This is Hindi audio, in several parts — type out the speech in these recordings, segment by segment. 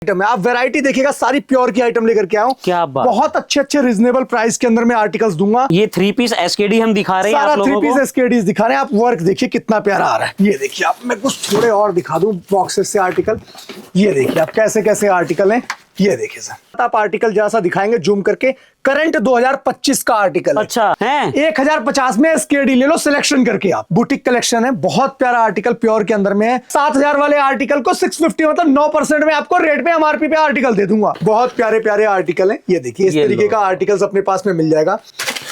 आइटम है। आप वैरायटी देखिएगा, सारी प्योर की आइटम लेकर के आऊं। क्या बात, बहुत अच्छे अच्छे रीजनेबल प्राइस के अंदर मैं आर्टिकल्स दूंगा। ये 3 पीस एसकेडी हम दिखा रहे हैं सारा आप लोगों 3 को। पीस एसकेडीज दिखा रहे हैं। आप वर्क देखिए कितना प्यारा आ रहा है। ये देखिए, आप मैं कुछ थोड़े और दिखा दूं बॉक्सेस से आर्टिकल। ये देखिए आप कैसे कैसे आर्टिकल हैं। ये देखिए सर, आप आर्टिकल जरा सा दिखाएंगे जूम करके। करंट 2025 का आर्टिकल है। अच्छा है। 1050 में एसकेडी ले लो सिलेक्शन करके। आप बुटीक कलेक्शन है, बहुत प्यारा आर्टिकल प्योर के अंदर में है। 7000 वाले आर्टिकल को 650 मतलब 9% में आपको रेट पे एमआरपी पे आर्टिकल दे दूंगा। बहुत प्यारे प्यारे आर्टिकल हैं। ये देखिए इस तरीके का आर्टिकल्स अपने पास में मिल जाएगा।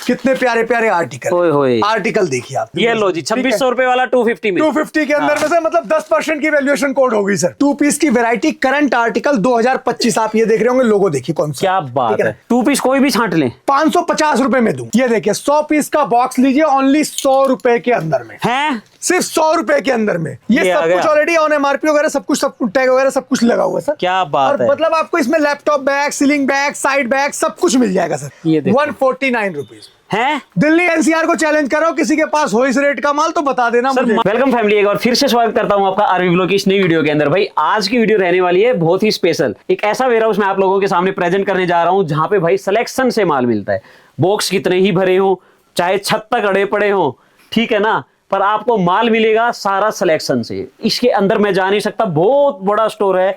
कितने प्यारे प्यारे आर्टिकल। होए होए। आर्टिकल देखिए आप। ये लो जी 2600 रुपए वाला 250 में। 250 के अंदर में से मतलब 10% की वैल्यूएशन कोड होगी सर। 2 पीस की वैरायटी करंट आर्टिकल 2025। आप ये देख रहे होंगे, लोगो देखिए कौन सा। क्या बात है। 2 पीस कोई भी छांट ले 550 रुपए में दूं। ये देखिए 100 पीस का बॉक्स लीजिए, ओनली 100 रुपए के अंदर में हैं। सिर्फ 100 रुपए के अंदर में। ये सब कुछ ऑलरेडी ऑन एमआरपी वगैरह सब कुछ टैग वगैरह सब कुछ लगा हुआ है सर। क्या बात है। मतलब आपको इसमें laptop bag, ceiling bag, side bag सब कुछ मिल जाएगा सर। ये देखो 149 रुपीज हैं। दिल्ली एनसीआर को चैलेंज करो, किसी के पास हो इस रेट का माल तो बता देना मुझे। वेलकम फैमिली, एक बार फिर से स्वागत करता हूं आपका आरवी व्लॉग की इस नई वीडियो के अंदर। भाई आज की वीडियो रहने वाली है बहुत ही स्पेशल। एक ऐसा वेयरहाउस मैं आप लोगों के सामने प्रेजेंट करने जा रहा हूं जहां पे भाई सिलेक्शन से माल मिलता है। बॉक्स कितने ही भरे हो, चाहे छत तक अड़े पड़े हो, ठीक है ना, पर आपको माल मिलेगा सारा सिलेक्शन से। इसके अंदर मैं जा नहीं सकता, बहुत बड़ा स्टोर है,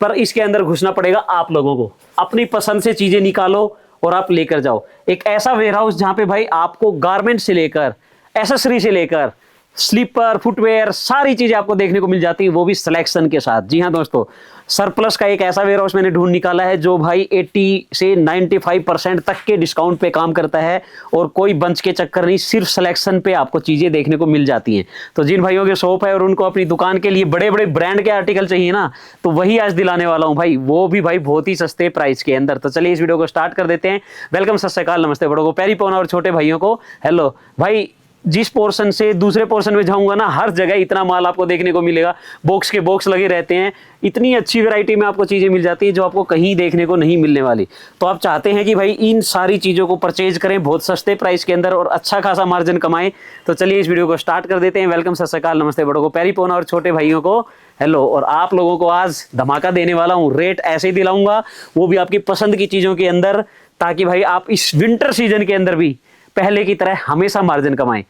पर इसके अंदर घुसना पड़ेगा आप लोगों को। अपनी पसंद से चीजें निकालो और आप लेकर जाओ। एक ऐसा वेयरहाउस जहां पे भाई आपको गारमेंट से लेकर एसेसरी से लेकर स्लीपर, फुटवेयर, सारी चीजें आपको देखने को मिल जाती है, वो भी सिलेक्शन के साथ। जी हाँ दोस्तों, सरप्लस का एक ऐसा वेयरहाउस मैंने ढूंढ निकाला है जो भाई 80 से 95% तक के डिस्काउंट पे काम करता है। और कोई बंच के चक्कर नहीं, सिर्फ सिलेक्शन पे आपको चीजें देखने को मिल जाती हैं। तो जिन भाइयों के शॉप है और उनको अपनी दुकान के लिए बड़े बड़े ब्रांड के आर्टिकल चाहिए ना, तो वही आज दिलाने वाला हूं भाई, वो भी भाई बहुत ही सस्ते प्राइस के अंदर। तो चलिए इस वीडियो को स्टार्ट कर देते हैं। वेलकम, सत श्री अकाल, नमस्ते, बड़ों को पैरी पौना और छोटे भाइयों को हेलो। भाई जिस पोर्शन से दूसरे पोर्शन में जाऊंगा ना, हर जगह इतना माल आपको देखने को मिलेगा। बॉक्स के बॉक्स लगे रहते हैं, इतनी अच्छी वैरायटी में आपको चीजें मिल जाती है जो आपको कहीं देखने को नहीं मिलने वाली। तो आप चाहते हैं कि भाई इन सारी चीजों को परचेज करें बहुत सस्ते प्राइस के अंदर और अच्छा खासा मार्जिन कमाएं, तो चलिए इस वीडियो को स्टार्ट कर देते हैं। वेलकम, सत श्री अकाल, नमस्ते, बड़ों को पैरी पौना और छोटे भाइयों को हेलो। और आप लोगों को आज धमाका देने वाला हूँ, रेट ऐसे ही दिलाऊंगा, वो भी आपकी पसंद की चीजों के अंदर, ताकि भाई आप इस विंटर सीजन के अंदर भी पहले की तरह हमेशा मार्जिन कमाएं।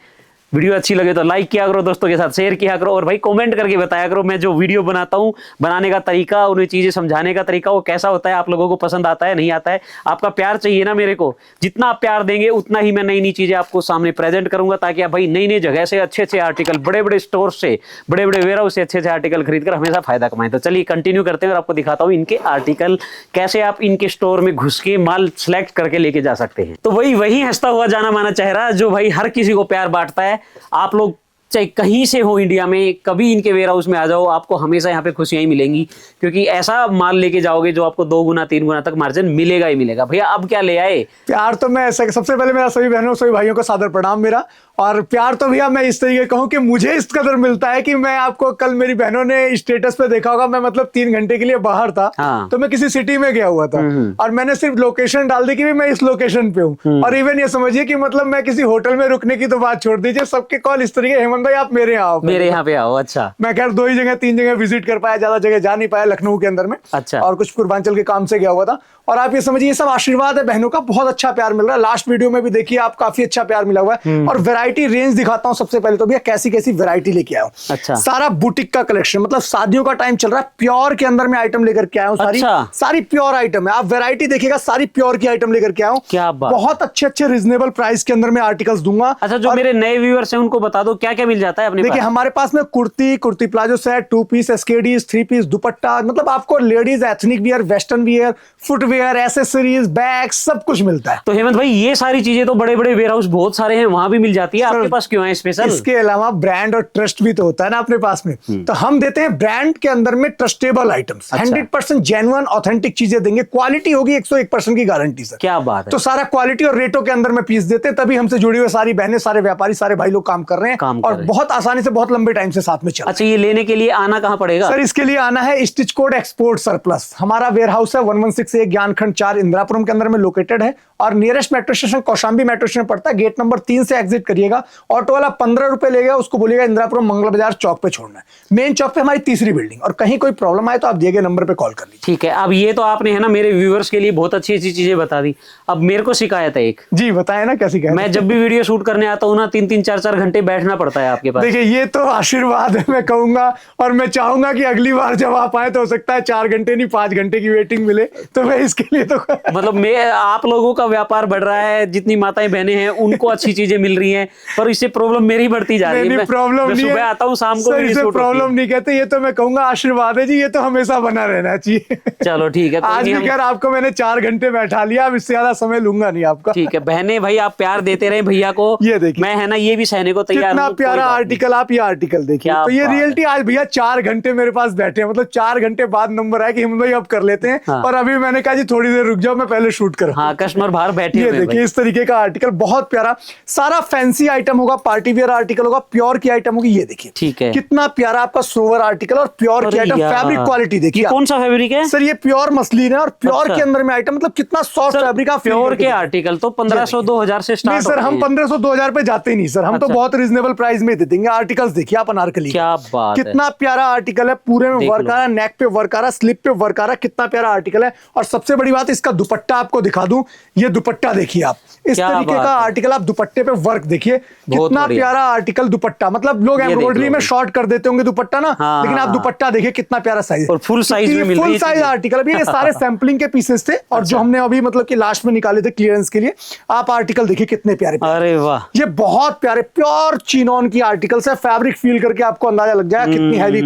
वीडियो अच्छी लगे तो लाइक किया करो, दोस्तों के साथ शेयर किया करो, और भाई कमेंट करके बताया करो मैं जो वीडियो बनाता हूं, बनाने का तरीका, उन्हें चीजें समझाने का तरीका वो कैसा होता है, आप लोगों को पसंद आता है नहीं आता है। आपका प्यार चाहिए ना मेरे को, जितना आप प्यार देंगे उतना ही मैं नई नई चीजें आपको सामने प्रेजेंट करूंगा, ताकि आप भाई नई नई जगह से अच्छे अच्छे आर्टिकल, बड़े बड़े स्टोर से, बड़े बड़े वेयरहाउस से अच्छे अच्छे आर्टिकल खरीदकर हमेशा फायदा कमाएं। तो चलिए कंटिन्यू करते हैं और आपको दिखाता हूँ इनके आर्टिकल, कैसे आप इनके स्टोर में घुस के माल सिलेक्ट करके लेके जा सकते हैं। तो वही हंसता हुआ जाना माना चेहरा जो भाई हर किसी को प्यार बांटता है। आप लोग चाहे कहीं से हो इंडिया में, कभी इनके वेयर हाउस में आ जाओ, आपको हमेशा यहाँ पे खुशियां ही मिलेंगी, क्योंकि ऐसा माल लेके जाओगे जो आपको 2 गुना 3 गुना तक मार्जिन मिलेगा ही मिलेगा। भैया अब क्या ले आए? प्यार तो मैं ऐसा, सबसे पहले मेरा सभी बहनों सभी भाइयों को सादर प्रणाम मेरा। और प्यार तो भैया मैं इस तरीके कहूँ कि मुझे इस कदर मिलता है कि मैं आपको कल मेरी बहनों ने स्टेटस पे देखा होगा, मैं मतलब 3 घंटे के लिए बाहर था। हाँ। तो मैं किसी सिटी में गया हुआ था और मैंने सिर्फ लोकेशन डाल दी कि भी मैं इस लोकेशन पे हूँ। और इवन ये समझिए कि मतलब मैं किसी होटल में रुकने की तो बात छोड़ दीजिए, सबके कॉल इस तरीके, हेमंत भाई आप मेरे यहाँ आओ, मेरे यहाँ पे आओ। अच्छा, मैं खैर 2 ही जगह 3 जगह विजिट कर पाया, ज्यादा जगह जा नहीं पाया लखनऊ के अंदर में। अच्छा। और कुछ पूर्वांचल के काम से गया हुआ था। और आप ये समझिए ये सब आशीर्वाद है बहनों का, बहुत अच्छा प्यार मिल रहा है। लास्ट वीडियो में भी देखिए आप, काफी अच्छा प्यार मिला हुआ है। और वैरायटी रेंज दिखाता हूँ सबसे पहले तो भैया, कैसी कैसी वैरायटी लेके आया हूँ। अच्छा। सारा बुटीक का कलेक्शन, मतलब शादियों का टाइम चल रहा है, प्योर के अंदर में आइटम लेकर के आया हूँ। सारी सारी प्योर आइटम है। आप वैरायटी देखिएगा, सारी प्योर की आइटम लेकर के आया हूँ। क्या बात, बहुत अच्छे अच्छे रीजनेबल प्राइस के अंदर में आर्टिकल्स दूंगा। अच्छा, जो मेरे नए व्यूअर्स हैं उनको बता दो क्या क्या मिल जाता है अपने। देखिए हमारे पास में कुर्ती प्लाजो सेट, 2 पीस एसकेडीज, 3 पीस दुपट्टा, मतलब आपको ladies ethnic wear, western wear, footwear, accessories, bag सब कुछ मिलता है। तो हेमंत भाई ये सारी चीजें तो बड़े बड़े वेयर हाउस बहुत सारे हैं, वहां भी मिल जाती है, आपके पास क्यों है स्पेशल? इसके अलावा ब्रांड और ट्रस्ट भी तो होता है ना अपने पास में। तो हम देते हैं ब्रांड के अंदर में ट्रस्टेबल आइटम्स। 100% जेन्युइन ऑथेंटिक चीजें देंगे, क्वालिटी होगी 101% की गारंटी सर। क्या बात है। तो सारा क्वालिटी और रेटों के अंदर में पीस देते हैं, तभी हमसे जुड़ी हुई सारी बहनें, सारे व्यापारी, सारे भाई लोग काम कर रहे हैं और बहुत आसानी से, बहुत लंबे टाइम से साथ में चल। अच्छा, ये लेने के लिए आना कहाँ पड़ेगा सर? इसके लिए आना है स्टिच कोड एक्सपोर्ट सरप्लस। हमारा वेयर हाउस है 1168 ज्ञानखंड 4 इंदिरापुरम के अंदर में लोकेटेड है। और nearest metro station Kaushambi metro station पड़ता है, गेट नंबर 3 से एग्जिट करिए। करिएगा। ऑटो वाला 15 रुपए लेगा, उसको बोलिएगा इंदिरापुरम मंगल बाजार चौक पे छोड़ना है, मेन चौक पे हमारी तीसरी बिल्डिंग। और कहीं कोई प्रॉब्लम आए तो आप दिए गए नंबर पे कॉल कर लीजिए। ठीक है, अब ये तो आपने है ना मेरे व्यूअर्स के लिए बहुत अच्छी अच्छी चीजें बता दी। अब मेरे को शिकायत है एक। जी बताएं ना, कैसी कह मैं जब भी वीडियो शूट करने आता हूँ ना 3-3 4-4 घंटे बैठना पड़ता है आपके पास। देखिए ये तो आशीर्वाद है मैं कहूंगा, और मैं चाहूंगा कि अगली बार जब आप आए तो हो सकता है 4 घंटे नहीं 5 घंटे की वेटिंग मिले, तो मैं इसके लिए तो मतलब मैं आप लोगों का व्यापार बढ़ रहा है, जितनी माताएं बहनें हैं उनको अच्छी चीजें मिल रही हैं, पर इससे प्रॉब्लम मेरी बढ़ती जा रही है। प्रॉब्लम नहीं है, सुबह आता हूँ शाम को सर इसे प्रॉब्लम नहीं कहते, ये तो मैं कहूंगा आशीर्वाद है जी, ये तो हमेशा बना रहना चाहिए। चलो ठीक है, आज भी खैर आपको मैंने 4 घंटे बैठा लिया, अब इससे ज्यादा समय लूंगा नहीं आपका। ठीक है बहने भाई, आप प्यार देते रहे भैया को। ये देखिए, मैं है ना ये भी सहने को तैयार कितना हूं, प्यारा आर्टिकल, आप ये आर्टिकल देखिए। तो ये रियलिटी आज भैया 4 घंटे मेरे पास बैठे हैं, मतलब 4 घंटे बाद नंबर आया कि हम भाई अब कर लेते हैं। हाँ। और अभी मैंने कहा जी थोड़ी देर रुक जाओ, मैं पहले शूट करूं। हाँ, कस्टमर बाहर बैठे ये हुए हैं देखिए इस तरीके का आर्टिकल, बहुत प्यारा, सारा फैंसी आइटम होगा, पार्टी वेयर आर्टिकल होगा, प्योर की आइटम होगी। ये देखिए ठीक है, कितना प्यारा आपका सोवर आर्टिकल और प्योर की आइटम, फैब्रिक क्वालिटी देखिए। कौन सा फैब्रिक है सर? ये प्योर मसलिन है और प्योर अच्छा। के अंदर में आइटम, मतलब कितना सॉफ्ट फैब्रिक। प्योर के आर्टिकल तो 1500-2000 से स्टार्ट नहीं सर, हम 1500-2000 पे जाते ही नहीं सर, हम तो बहुत रीजनेबल प्राइस में दे देंगे। आर्टिकल्स देखिए आप अनारकली, क्या बात है, कितना प्यारा आर्टिकल है, पूरे में वर्क आ रहा है, नेक पे वर्क आ रहा है, स्लिप पे वर्क आ रहा है, कितना प्यारा आर्टिकल है। और सबसे बड़ी बात इसका दुपट्टा आपको दिखा दूं, ये दुपट्टा देखिए आप, इस तरीके का आर्टिकल, आप दुपट्टे पे वर्क देखिए, कितना प्यारा आर्टिकल दुपट्टा। मतलब लोग एम्ब्रॉयडरी में शॉर्ट कर देते होंगे दुपट्टा ना, लेकिन आप दुपट्टा देखिए कितना प्यारा साइज, और फुल साइज में मिल रही है, फुल साइज आर्टिकल। अभी ये सारे सैंपलिंग के पीसेस थे और जो हमने अभी मतलब कि लास्ट में निकाले थे क्लियरेंस के लिए। आप आर्टिकल देखिए कितने प्यारे, अरे वाह, ये बहुत प्यारे प्योर चिनॉन की आर्टिकल्स है। फैब्रिक फील करके आपको अंदाजा लग जाएगा कितनी हैवी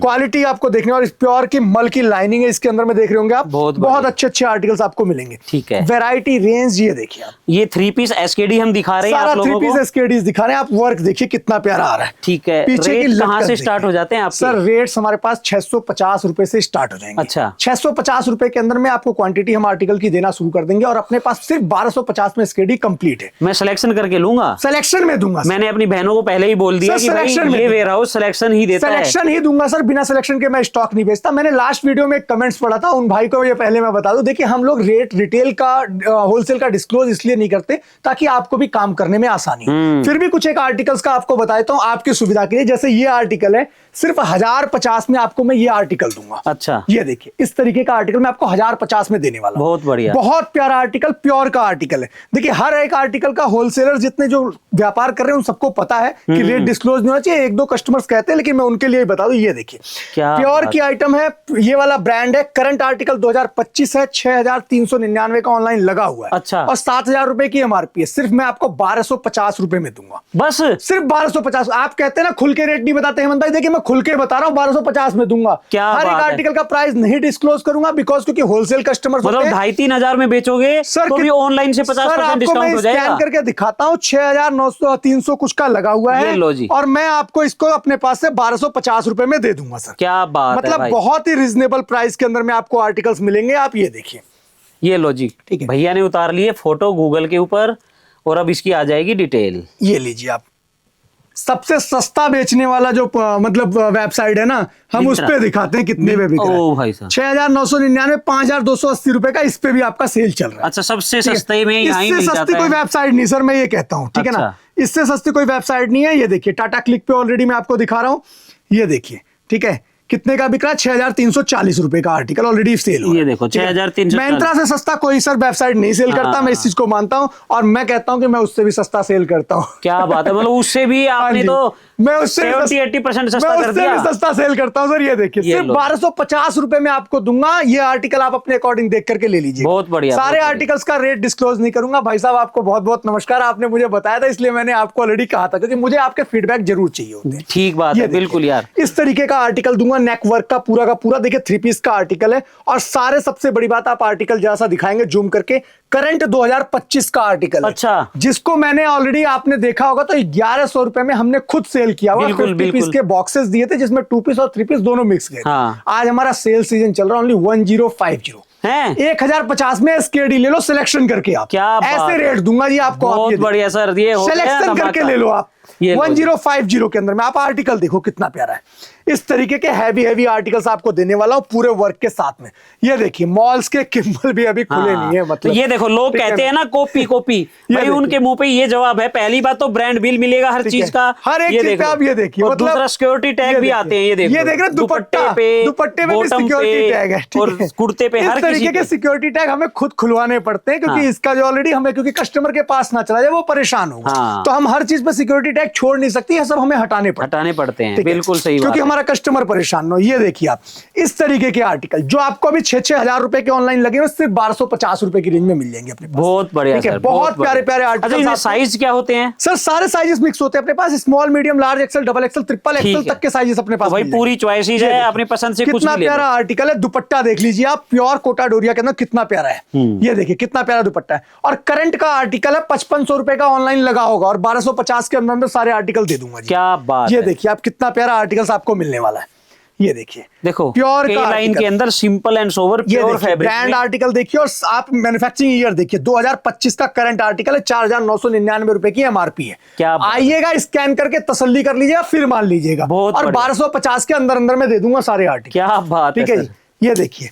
क्वालिटी आपको देखने। और इस प्योर की मल की लाइनिंग है इसके अंदर में, देख रहे होंगे आप, बहुत अच्छे आर्टिकल्स आपको मिलेंगे। ठीक है, वैरायटी रेंज ये देखिए आप, ये 3 पीस एसकेडी हम दिखा रहे हैं आप लोगों को, 3 पीस एसकेडी दिखा रहे हैं आप। वर्क देखिए कितना प्यारा आ रहा है। ठीक है, पीछे की कहां से स्टार्ट हो जाते हैं आपके? सर रेट्स हमारे पास 650 रुपए से स्टार्ट हो जाएंगे। अच्छा, 650 रुपए के अंदर में आपको क्वांटिटी हम आर्टिकल की देना शुरू कर देंगे और अपने पास सिर्फ 1250 में एसकेडी कंप्लीट है। मैं सिलेक्शन करके लूंगा, सिलेक्शन में दूंगा। मैंने अपनी बहनों को पहले ही बोल दिया कि भाई ये वेयर हाउस सिलेक्शन ही देता है, सिलेक्शन ही दूंगा सर, बिना सिलेक्शन के मैं स्टॉक नहीं बेचता। मैंने लास्ट वीडियो में कमेंट्स पढ़ा था, उन भाई को ये पहले मैं बता दूं, देखिए हम लोग रेट रिटेल का होलसेल का डिस्क्लोज इसलिए नहीं करते ताकि आपको भी काम करने में आसानी हो। फिर भी कुछ एक आर्टिकल्स का आपको बताता हूं आपकी सुविधा के लिए। जैसे ये आर्टिकल है, सिर्फ 1050 में आपको मैं ये आर्टिकल दूंगा। अच्छा, ये देखिए इस तरीके का आर्टिकल मैं आपको 1050 में देने वाला हूं। बहुत बढ़िया, बहुत प्यारा आर्टिकल, प्योर का आर्टिकल है। देखिए हर एक आर्टिकल का होलसेलर जितने जो व्यापार कर रहे हैं उन सबको पता है कि रेट डिस्क्लोज नहीं होना चाहिए। 1-2 कस्टमर्स कहते हैं, लेकिन मैं उनके लिए बता दूं, ये देखिए प्योर की आइटम है, ये वाला ब्रांड है। करंट आर्टिकल 2025 है, 6399 का ऑनलाइन लगा हुआ है। अच्छा, और 7000 रुपए की एमआरपी है, सिर्फ मैं आपको 1250 रुपए में दूंगा, बस सिर्फ 1250। आप कहते हैं ना खुल के रेट नहीं बताते हेमंत भाई, देखिए मैं खुल के बता रहा हूँ, 1250 में दूंगा। क्या हर एक आर्टिकल का प्राइस नहीं डिस्क्लोज करूंगा, बिकॉज क्योंकि होलसेल कस्टमर, मतलब 2,500-3 हजार में बेचोगे सर, तो भी ऑनलाइन से 50% डिस्काउंट हो जाएगा। स्कैन करके दिखाता हूँ, 6900-300 कुछ का लगा हुआ है, और मैं आपको इसको अपने पास से 1250 रुपए में दे दूंगा सर। क्या बात मतलब है, बहुत ही रिजनेबल प्राइस के अंदर में आपको आर्टिकल्स मिलेंगे। आप ये देखिए, ये लो जी, ठीक है, भैया ने उतार लिए फोटो गूगल के ऊपर, और अब इसकी आ जाएगी डिटेल। ये लीजिए आप, सबसे सस्ता बेचने वाला जो मतलब वेबसाइट है ना, हम उस पे दिखाते हैं कितने में बिक रहा है। ओ भाई साहब, 6999, 5280 रुपए का इस पे भी आपका सेल चल रहा है। अच्छा, सबसे सस्ते में यहीं मिल इससे जाता सस्ती है। कोई वेबसाइट नहीं सर, मैं ये कहता हूँ, ठीक है ना, इससे सस्ती कोई वेबसाइट नहीं है। ये देखिए टाटा क्लिक पे ऑलरेडी मैं आपको दिखा रहा हूँ, ये देखिए, ठीक है, कितने का बिक रहा है? 6340 रुपए का आर्टिकल ऑलरेडी सेल हो रहा है। ये देखो 6340। मिंत्रा से सस्ता कोई सर वेबसाइट नहीं सेल करता, मैं इस चीज को मानता हूं, और मैं कहता हूं कि मैं उससे भी सस्ता सेल करता हूं। क्या बात है, मतलब उससे भी आपने तो मैं उससे 70-80% सस्ता कर दिया, दिया। सस्ता सेल करता हूं सर। ये देखिए सिर्फ 1250 रुपए में आपको दूंगा। ये आर्टिकल आप अपने अकॉर्डिंग देख करके ले लीजिए। बहुत बढ़िया, सारे आर्टिकल्स का रेट डिस्क्लोज नहीं करूंगा। भाई साहब आपको बहुत बहुत नमस्कार, आपने मुझे बताया था इसलिए मैंने आपको ऑलरेडी कहा था, क्योंकि मुझे आपके फीडबैक जरूर चाहिए होते हैं। ठीक बात है, बिल्कुल यार। इस तरीके का आर्टिकल दूंगा, नेक वर्क का पूरा देखिए 3 पीस का आर्टिकल है। और सारे, सबसे बड़ी बात, आप आर्टिकल जरा सा दिखाएंगे जूम करके, करंट 2025 का आर्टिकल है। अच्छा, जिसको मैंने ऑलरेडी आपने देखा होगा तो 1100 रुपए में हमने खुद सेल किया हुआ। 50 पीस के बॉक्सेस दिए थे जिसमें 2 पीस और 3 पीस दोनों मिक्स गए। हाँ। आज हमारा सेल सीजन चल रहा है, ओनली 1050 है, 1050 में एसकेडी ले लो सिलेक्शन करके आप। क्या ऐसे रेट दूंगा जी आपको। बहुत बढ़िया सर, ये सिलेक्शन करके ले लो आप। 1050 के अंदर में आप आर्टिकल देखो कितना प्यारा है। इस तरीके के हैवी आर्टिकल्स आपको देने वाला हूं पूरे वर्क के साथ में। ये देखिए मॉल्स के किम्बल भी अभी खुले नहीं है, तो मतलब ये देखो लोग कहते हैं ना कॉपी कॉपी, भाई देखिए। उनके मुंह पे ये जवाब है, पहली बात तो ब्रांड बिल मिलेगा हर ठीक चीज है। का, हर एक चीज का आप ये देखिए, और मतलब दूसरा सिक्योरिटी टैग भी देखिए। आते हैं, ये देखो ये देख रहे हैं, दुपट्टे पे भी बॉटम सिक्योरिटी टैग है, ठीक और है। कुर्ते पे इस हर तरीके किसी के पे। सिक्योरिटी टैग हमें खुद खुलवाने पड़ते हैं, क्योंकि हाँ। इसका जो ऑलरेडी हमें, क्योंकि कस्टमर के पास ना चला जाए वो परेशान होगा, हाँ। तो हम हर चीज पे सिक्योरिटी टैग छोड़ नहीं सकते, ये सब हमें हटाने पड़ते हैं, ठीक है? बिल्कुल सही बात क्योंकि है। हमारा कस्टमर परेशान हो। ये देखिए आप इस तरीके के आर्टिकल जो आपको अभी 6-6 हजार रुपए के ऑनलाइन लगे हुए, सिर्फ 1250 रुपए की रेंज में मिल जाएंगे अपने पास। बहुत बढ़िया ठीक है, सर, बहुत प्यारे प्यारे अच्छा, आर्टिकल। इनमें साइज क्या होते हैं सर सारे साइजेस मिक्स होते हैं अपने पास, small medium large XL double XL triple XL ठीक है। तक के साइजेस अपने पास तो भाई मिल जाएंगे। पूरी चॉइसेस ये है, देखिए, अपनी पसंद से कुछ कितना भी ले लो। प्यारा आर्टिकल है। दुपट्टा देख लीजिए आप, प्योर कोटा डोरिया के अंदर कितना प्यारा है। ये देखिए कितना प्यारा दुपट्टा है, और करंट का आर्टिकल है, 5500 रुपए का ऑनलाइन लगा होगा, और 1250 के अंदर सारे आर्टिकल दे दूंगा जी। क्या बात ये है। देखिए आप कितना प्यारा आर्टिकल्स आपको मिलने वाला है। ये देखिए देखो प्योर के का लाइन आर्टिकल। के अंदर सिंपल एंड सोवर ये प्योर देखिए फैब्रिक ब्रांड आर्टिकल देखिए, और आप मैन्युफैक्चरिंग ईयर देखिए 2025 का करंट आर्टिकल है, 4999 रुपए की एमआरपी है। क्या बात है। आइएगा स्कैन करके तसल्ली कर लीजिएगा, फिर मान लीजिएगा, बहुत और बढ़िया। 1250 के अंदर अंदर में दे दूंगा सारे आर्टिकल। क्या बात है ठीक है सर। जी। ये देखिए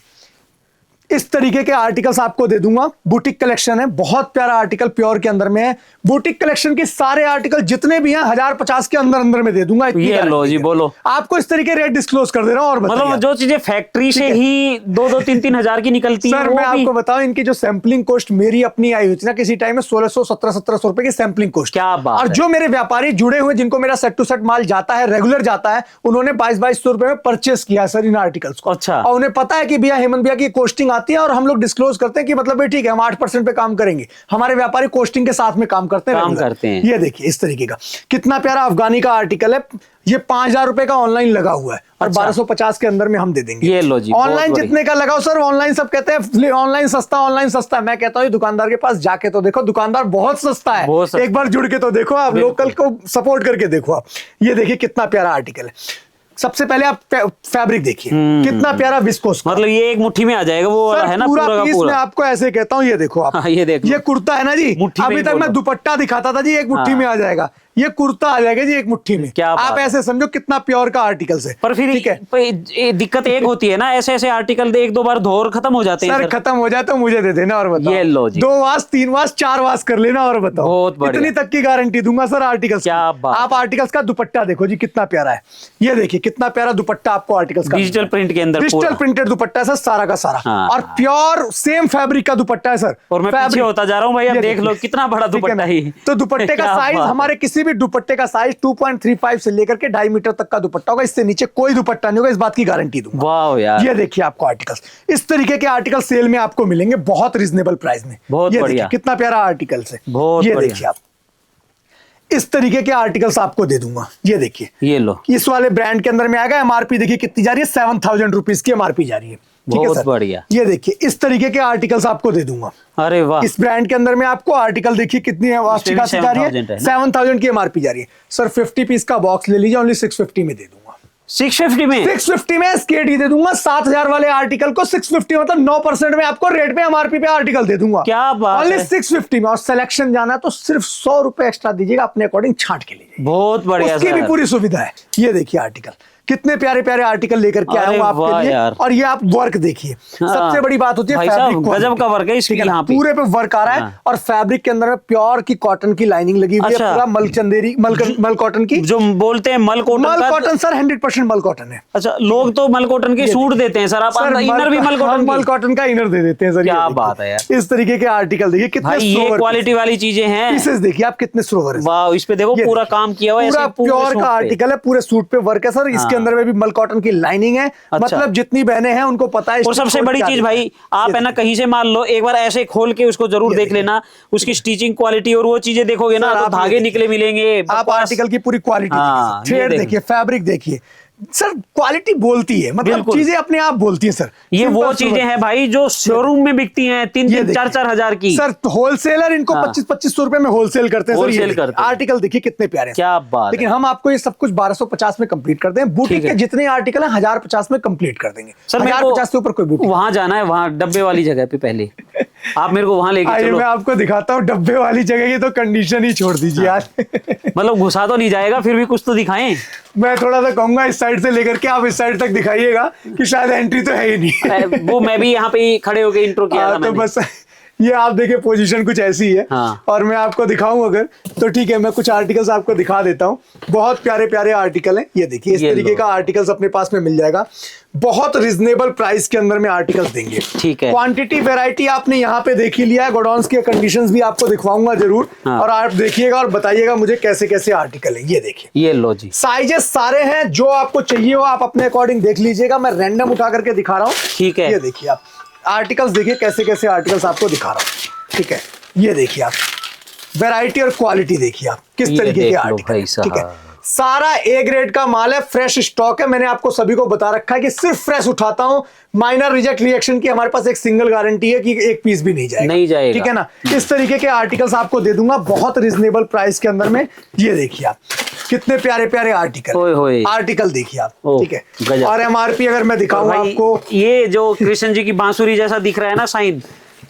इस तरीके के आर्टिकल्स आपको दे दूंगा, बुटीक कलेक्शन है, बहुत प्यारा आर्टिकल प्योर के अंदर में है। बुटीक कलेक्शन के सारे आर्टिकल जितने भी हैं 1050 के अंदर अंदर में दे दूंगा। इतनी ये लो गारंटी जी, है। बोलो। आपको इस तरीके रेट डिस्क्लोज कर दे रहा हूं, और बताइए मतलब आप। जो चीजें फैक्ट्री से ही 2-3 हजार की निकलती है, सर वो मैं भी आपको बताऊं, इनकी जो सैंपलिंग कॉस्ट मेरी अपनी आई हुई थी ना किसी टाइम में 1600-1700 रुपए की सैंपलिंग कॉस्ट। क्या बात और है। जो मेरे व्यापारी जुड़े हुए जिनको मेरा सेट टू सेट माल जाता है, रेगुलर जाता है, उन्होंने 2200 रुपए में परचेस किया सर इन आर्टिकल्स को। अच्छा। और उन्हें पता है कि भैया हेमंत भैया की कॉस्टिंग आती है, और हम लोग डिस्क्लोज करते हैं कि मतलब भाई ठीक है हम 8% पे काम करेंगे, हमारे व्यापारी कॉस्टिंग के साथ में काम करते हैं, काम regular। करते हैं। ये देखिए इस तरीके का कितना प्यारा अफगानी का आर्टिकल है, ये 5000 रुपए का ऑनलाइन लगा हुआ है, और अच्छा। 1250 के अंदर में हम दे देंगे। ये लो जी, बहुत ऑनलाइन बढ़िया। जितने का लगाओ सर, ऑनलाइन सब कहते हैं ऑनलाइन सस्ता, ऑनलाइन सस्ता। मैं कहता हूँ दुकानदार के पास जाके तो देखो, दुकानदार बहुत सस्ता है। बहुत सस्ता। एक बार जुड़ के तो देखो, आप लोकल को सपोर्ट करके देखो आप। ये देखिए कितना प्यारा आर्टिकल है। सबसे पहले आप फैब्रिक देखिए कितना प्यारा विस्कोस का। मतलब ये एक मुट्ठी में आ जाएगा, वो वाला सर, है ना पूरा पूरा का पीस मैं पूरा। आपको ऐसे कहता हूँ, ये देखो आप। हाँ, ये देख लो। ये कुर्ता है ना जी, मुट्ठी में अभी ही तक मैं बोलो। दुपट्टा दिखाता था जी, एक मुट्ठी हाँ। में आ जाएगा, ये कुर्ता आ जाएगा जी एक मुट्ठी में। क्या बात आप है। ऐसे समझो कितना प्योर का आर्टिकल है। पर फिर ठीक है ये दिक्कत एक होती है ना, ऐसे ऐसे आर्टिकल दे 1-2 बार धोर खत्म हो जाते हैं सर, सर। खत्म हो जाए तो मुझे दे देना, और बताओ। ये लो जी। 2 वाश 3 वाश 4 वाश कर लेना, और बताओ। बहुत बढ़िया। इतनी तक की गारंटी दूंगा सर आर्टिकल्स की। क्या बात आप आर्टिकल्स का दुपट्टा देखो जी कितना प्यारा है। ये देखिए कितना प्यारा दुपट्टा आपको आर्टिकल्स का डिजिटल प्रिंट के अंदर डिजिटल पूरा। प्रिंटेड दुपट्टा है सर, सारा का सारा। हाँ। और प्योर सेम फैब्रिक का दुपट्टा है सर। और मैं पीछे फैब्रिक। होता जा रहा हूँ भाई, अब ये देख लो देखिए। कितना बड़ा ठीक है दुपट्टा ना? ही। तो दुपट्टे का क्या साइज बात है। हमारे किसी भी दुपट्टे का साइज 2.35 से लेकर के 2.5 मीटर तक का दुपट्टा होगा, इससे नीचे कोई दुपट्टा नहीं होगा, इस बात की गारंटी दूंगा। वाह यार, ये देखिए आपको आर्टिकल्स, इस तरीके के आर्टिकल सेल में आपको मिलेंगे बहुत रीजनेबल प्राइस में। बहुत ये बढ़िया। देखिए कितना प्यारा आर्टिकल्स है। बहुत ये बढ़िया। देखिए आप इस तरीके के आर्टिकल्स आपको दे दूंगा। ये देखिए ये लो। इस वाले ब्रांड के अंदर में आएगा। एमआरपी देखिए कितनी जा रही है, 7000 रुपीज की एमआरपी जा रही है। ठीक है बहुत सर? बढ़िया। ये देखिए इस तरीके के आर्टिकल्स आपको दे दूंगा। अरे वाह, इस ब्रांड के अंदर में आपको आर्टिकल देखिए कितनी अच्छी भी खासी जा रही 7,000 है, है ना? 7000 की एमआरपी जा रही है सर। 50 पीस का बॉक्स ले लीजिए, ओनली 650 में दे दूंगा। 650 में 650 में स्केडी दे दूंगा। 7000 वाले आर्टिकल को 650 मतलब 9% में आपको रेट पे एमआरपी पे आर्टिकल दे दूंगा। क्या बात ओनली है। 650 में। और सिलेक्शन जाना है तो सिर्फ 100 रुपए एक्स्ट्रा दीजिएगा, अपने अकॉर्डिंग छांट के लीजिए, बहुत बढ़िया उसकी भी सर। पूरी सुविधा है। ये देखिए आर्टिकल कितने प्यारे प्यारे आर्टिकल लेकर के आया अरे हूं आपके वाह लिए। यार। और ये आप वर्क देखिए, हाँ। सबसे बड़ी बात होती है भाई फैब्रिक साहब, क्वालिटी। गजब का वर्क है इसकी ठीक है ना? यहाँ पे। पूरे पे वर्क आ रहा है। हाँ। और फैब्रिक के अंदर में प्योर की कॉटन की लाइनिंग लगी हुई है, अच्छा। पूरा मलचंदेरी मल कॉटन की। जो बोलते हैं मल कॉटन मल का। कॉटन सर 100% मल कॉटन है। अच्छा, लोग तो मल कॉटन के सूट देते हैं सर, आप इनर भी मल कॉटन मल की? कॉटन का इनर दे देते हैं सर। क्या ये देखिए। बात है यार। इस तरीके के आर्टिकल देखिए कितने भाई ये सोवर क्वालिटी वाली चीजें हैं। पीसेस देखिए आप कितने सोवर है। वाह, इस पे देखो ये पूरा देखिए, काम किया हुआ है, पूरा ऐसे पूरे प्योर सूट का पे। आर्टिकल है, पूरे सूट पे वर्क है सर। इसके हाँ। अंदर में भी मल कॉटन की लाइनिंग है। अच्छा। मतलब जितनी बहनें हैं उनको पता है। और सबसे बड़ी चीज भाई, आप है ना कहीं से मान लो, एक बार ऐसे खोल के उसको जरूर देख लेना, उसकी स्टिचिंग क्वालिटी और वो चीजें देखोगे ना, सर, तो आप ये धागे देखिए। निकले मिलेंगे। आप बकवास। आर्टिकल की पूरी क्वालिटी हाँ, ये थ्रेड देखिए। देखिए, फैब्रिक देखिए सर, क्वालिटी बोलती है, मतलब बिल्कुल। चीजें अपने आप बोलती है सर। ये वो Simple चीजें सा- हैं भाई जो शोरूम में बिकती हैं 3-3, 4-4 हजार की। सर होलसेलर इनको हाँ। 2500 रुपए में होलसेल करते हैं सर। ये होलसेल देखिए, करते हैं। आर्टिकल देखिए कितने प्यारे हैं। क्या बात लेकिन है। हम आपको ये सब कुछ 1250 में कंप्लीट कर दें। बूटीक ठीक है। के जितने आर्टिकल हैं 1050 में कंप्लीट कर देंगे। सर मेरे 1050 से ऊपर कोई को बूटीक वहां जाना है, वहां डब्बे वाली जगह पे पहले। आप मेरे को वहां लेके आइए चलो। मैं आपको दिखाता हूँ डब्बे वाली जगह की तो कंडीशन ही छोड़ दीजिए यार। मतलब घुसा तो नहीं जाएगा, फिर भी कुछ तो दिखाएं। मैं थोड़ा सा कहूंगा इस साइड से लेकर के आप इस साइड तक दिखाइएगा कि शायद एंट्री तो है ही नहीं। वो मैं भी यहाँ पे ही खड़े होके इंट्रो किया था तो मैंने। बस ये आप देखिए पोजीशन कुछ ऐसी है। हाँ। और मैं आपको दिखाऊं अगर तो ठीक है, मैं कुछ आर्टिकल्स आपको दिखा देता हूं। बहुत प्यारे प्यारे आर्टिकल हैं, ये देखिए इस ये तरीके लो। का आर्टिकल्स अपने पास में मिल जाएगा। बहुत रिजनेबल प्राइस के अंदर में आर्टिकल्स देंगे। ठीक है। क्वांटिटी वैरायटी आपने यहाँ पे देख ही लिया है, गोडाउन्स के कंडीशंस भी आपको दिखवाऊंगा जरूर। हाँ। और आप देखिएगा और बताइएगा मुझे कैसे कैसे आर्टिकल है। ये देखिए ये लो जी। साइजेस सारे हैं, जो आपको चाहिए हो आप अपने अकॉर्डिंग देख लीजिएगा। मैं रैंडम उठा करके दिखा रहा हूँ। ठीक है। ये देखिए आप आर्टिकल्स देखिए कैसे कैसे आर्टिकल्स आपको दिखा रहा हूँ। ठीक है, ये देखिए आप वैरायटी और क्वालिटी देखिए आप किस ये तरीके के देख लो आर्टिकल। भाई ठीक है, साहब। सारा ए ग्रेड का माल है, फ्रेश स्टॉक है। मैंने आपको सभी को बता रखा है कि सिर्फ फ्रेश उठाता हूं। माइनर रिजेक्ट रिएक्शन की हमारे पास एक सिंगल गारंटी है कि एक पीस भी नहीं जाएगा। नहीं जाएगा। ठीक है ना, इस तरीके के आर्टिकल्स आपको दे दूंगा बहुत रिजनेबल प्राइस के अंदर में। ये देखिए आप कितने प्यारे प्यारे आर्टिकल। ओए होए। आर्टिकल देखिए आप। ओह, ठीक है, गजब। और एमआरपी अगर मैं दिखाऊंगा भाई, आपको, ये जो कृष्ण जी की बांसुरी जैसा दिख रहा है ना साइन,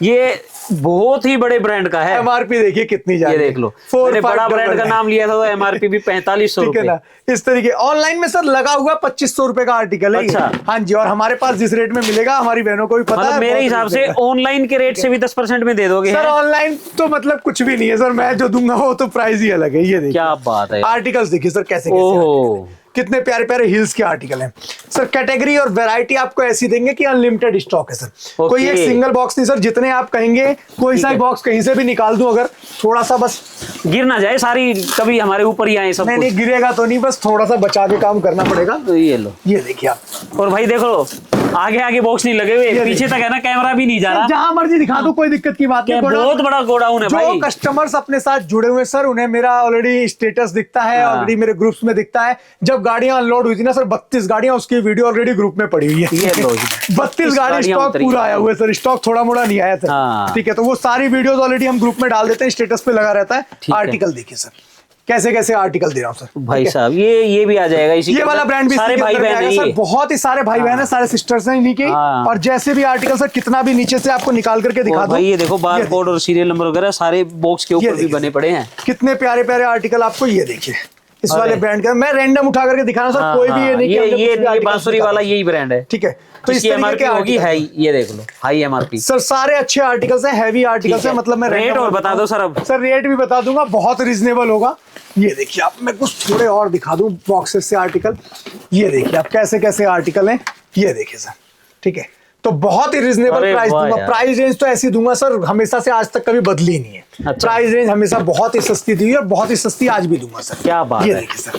ये बहुत ही बड़े ब्रांड का है। एमआरपी देखिए कितनी जा ये रही है। देख लो, 4, मैंने बड़ा 5 ब्रांड का डबल नाम लिया था तो एमआरपी भी 4500 ठीक है रुपए। ना, इस तरीके ऑनलाइन में सर लगा हुआ 2500 रुपए का आर्टिकल है ये। अच्छा। हाँ जी, और हमारे पास जिस रेट में मिलेगा हमारी बहनों को भी पता है। मतलब मेरे बहुत हिसाब से रेट का। ऑनलाइन के रेट से भी 10% में दे दोगे। सर हैं? ऑनलाइन तो मतलब कुछ भी नहीं है सर, मैं जो दूंगा वो तो प्राइस ही अलग है। ये देखिए क्या बात है। आर्टिकल्स देखिए सर कैसे कैसे ओहो। articles हैं। कितने प्यारे प्यारे हिल्स के आर्टिकल हैं सर। कैटेगरी और वैरायटी आपको ऐसी देंगे कि अनलिमिटेड स्टॉक है सर। कोई एक सिंगल बॉक्स नहीं सर, जितने आप कहेंगे कोई सा बॉक्स कहीं से भी निकाल दूं अगर, थोड़ा सा बस गिर ना जाए सारी, कभी हमारे ऊपर ही आए सब नहीं कुछ। नहीं गिरेगा तो नहीं, बस थोड़ा सा बचा के काम करना पड़ेगा। तो ये लो। ये देखिए आप, और भाई देखो आगे आगे बॉक्स नहीं लगे हुए, ये पीछे तक है ना, कैमरा भी नहीं जा रहा। जहां मर्जी दिखा दो कोई दिक्कत की बात क्या नहीं। बहुत बड़ा गोडाउन है जो भाई। कस्टमर्स अपने साथ जुड़े हुए सर उन्हें मेरा ऑलरेडी स्टेटस दिखता है, हाँ। ऑलरेडी मेरे ग्रुप्स में दिखता है। जब गाड़ियां अनलोड हुई थी ना सर 32 गाड़ियां, उसकी वीडियो ऑलरेडी ग्रुप में पड़ी हुई है। ये लो जी। 32 गाड़ी गाड़ियां स्टॉक उतरी पूरा हैं। आया हुआ है सर, स्टॉक थोड़ा मोड़ा नहीं आया सर। हाँ। ठीक है, तो वो सारी वीडियोस ऑलरेडी हम ग्रुप में डाल देते हैं, स्टेटस पे लगा रहता है। ठीक है। आर्टिकल देखिए सर कैसे कैसे आर्टिकल दे रहा हूँ सर। भाई ठीक है? साहब ये भी आ जाएगा इसी ये के वाला अंदर। ब्रांड भी सारे इसी के भाई अंदर में बहन आएगा हैं सर। ये। बहुत ही सारे भाई बहन हैं, सारे सिस्टर्स हैं इन्हीं के। हाँ। और जैसे भी आर्टिकल सर कितना भी नीचे से आपको निकाल करके दिखा और दो। भाई ये देखो बार कोड और सीरियल नंबर वगैरह सारे बॉक्स के ये ऊपर भी देखिए बने पड़े हैं। कितने प्यारे प्यारे आर्टिकल आपको। ये देखिए इस अरे। वाले ब्रांड का मैं रैंडम उठा करके दिखा रहा हूं सर। हाँ, कोई भी ये नहीं कि हमने कुछ भी ये articles बांसुरी निकाला। वाला यही ब्रांड है। ठीक है, तो इस इसकी तरीके एमआरपी के होगी articles हाई, ये देख लो हाई एमआरपी। सर सारे अच्छे आर्टिकल्स हैं, हैवी आर्टिकल्स ठीक हैं। है। मतलब मैं रेट random और बता दो सर अब। सर रेट भी बता दूंगा, बहुत रिजनेबल होगा। ये देखिए आप, मैं कुछ थोड़े और दिखा दूं बॉक्सेस से आर्टिकल। ये देखिए आप कैसे कैसे आर्टिकल हैं। ये देखिए सर, ठीक है, तो बहुत ही रिजनेबल अरे प्राइस वाह दूंगा। यार। प्राइस रेंज तो ऐसी दूंगा सर, हमेशा से आज तक कभी बदली नहीं है। अच्छा। प्राइस रेंज हमेशा बहुत ही सस्ती दी है और बहुत ही सस्ती आज भी दूंगा सर। क्या बात ये है। देखिए सर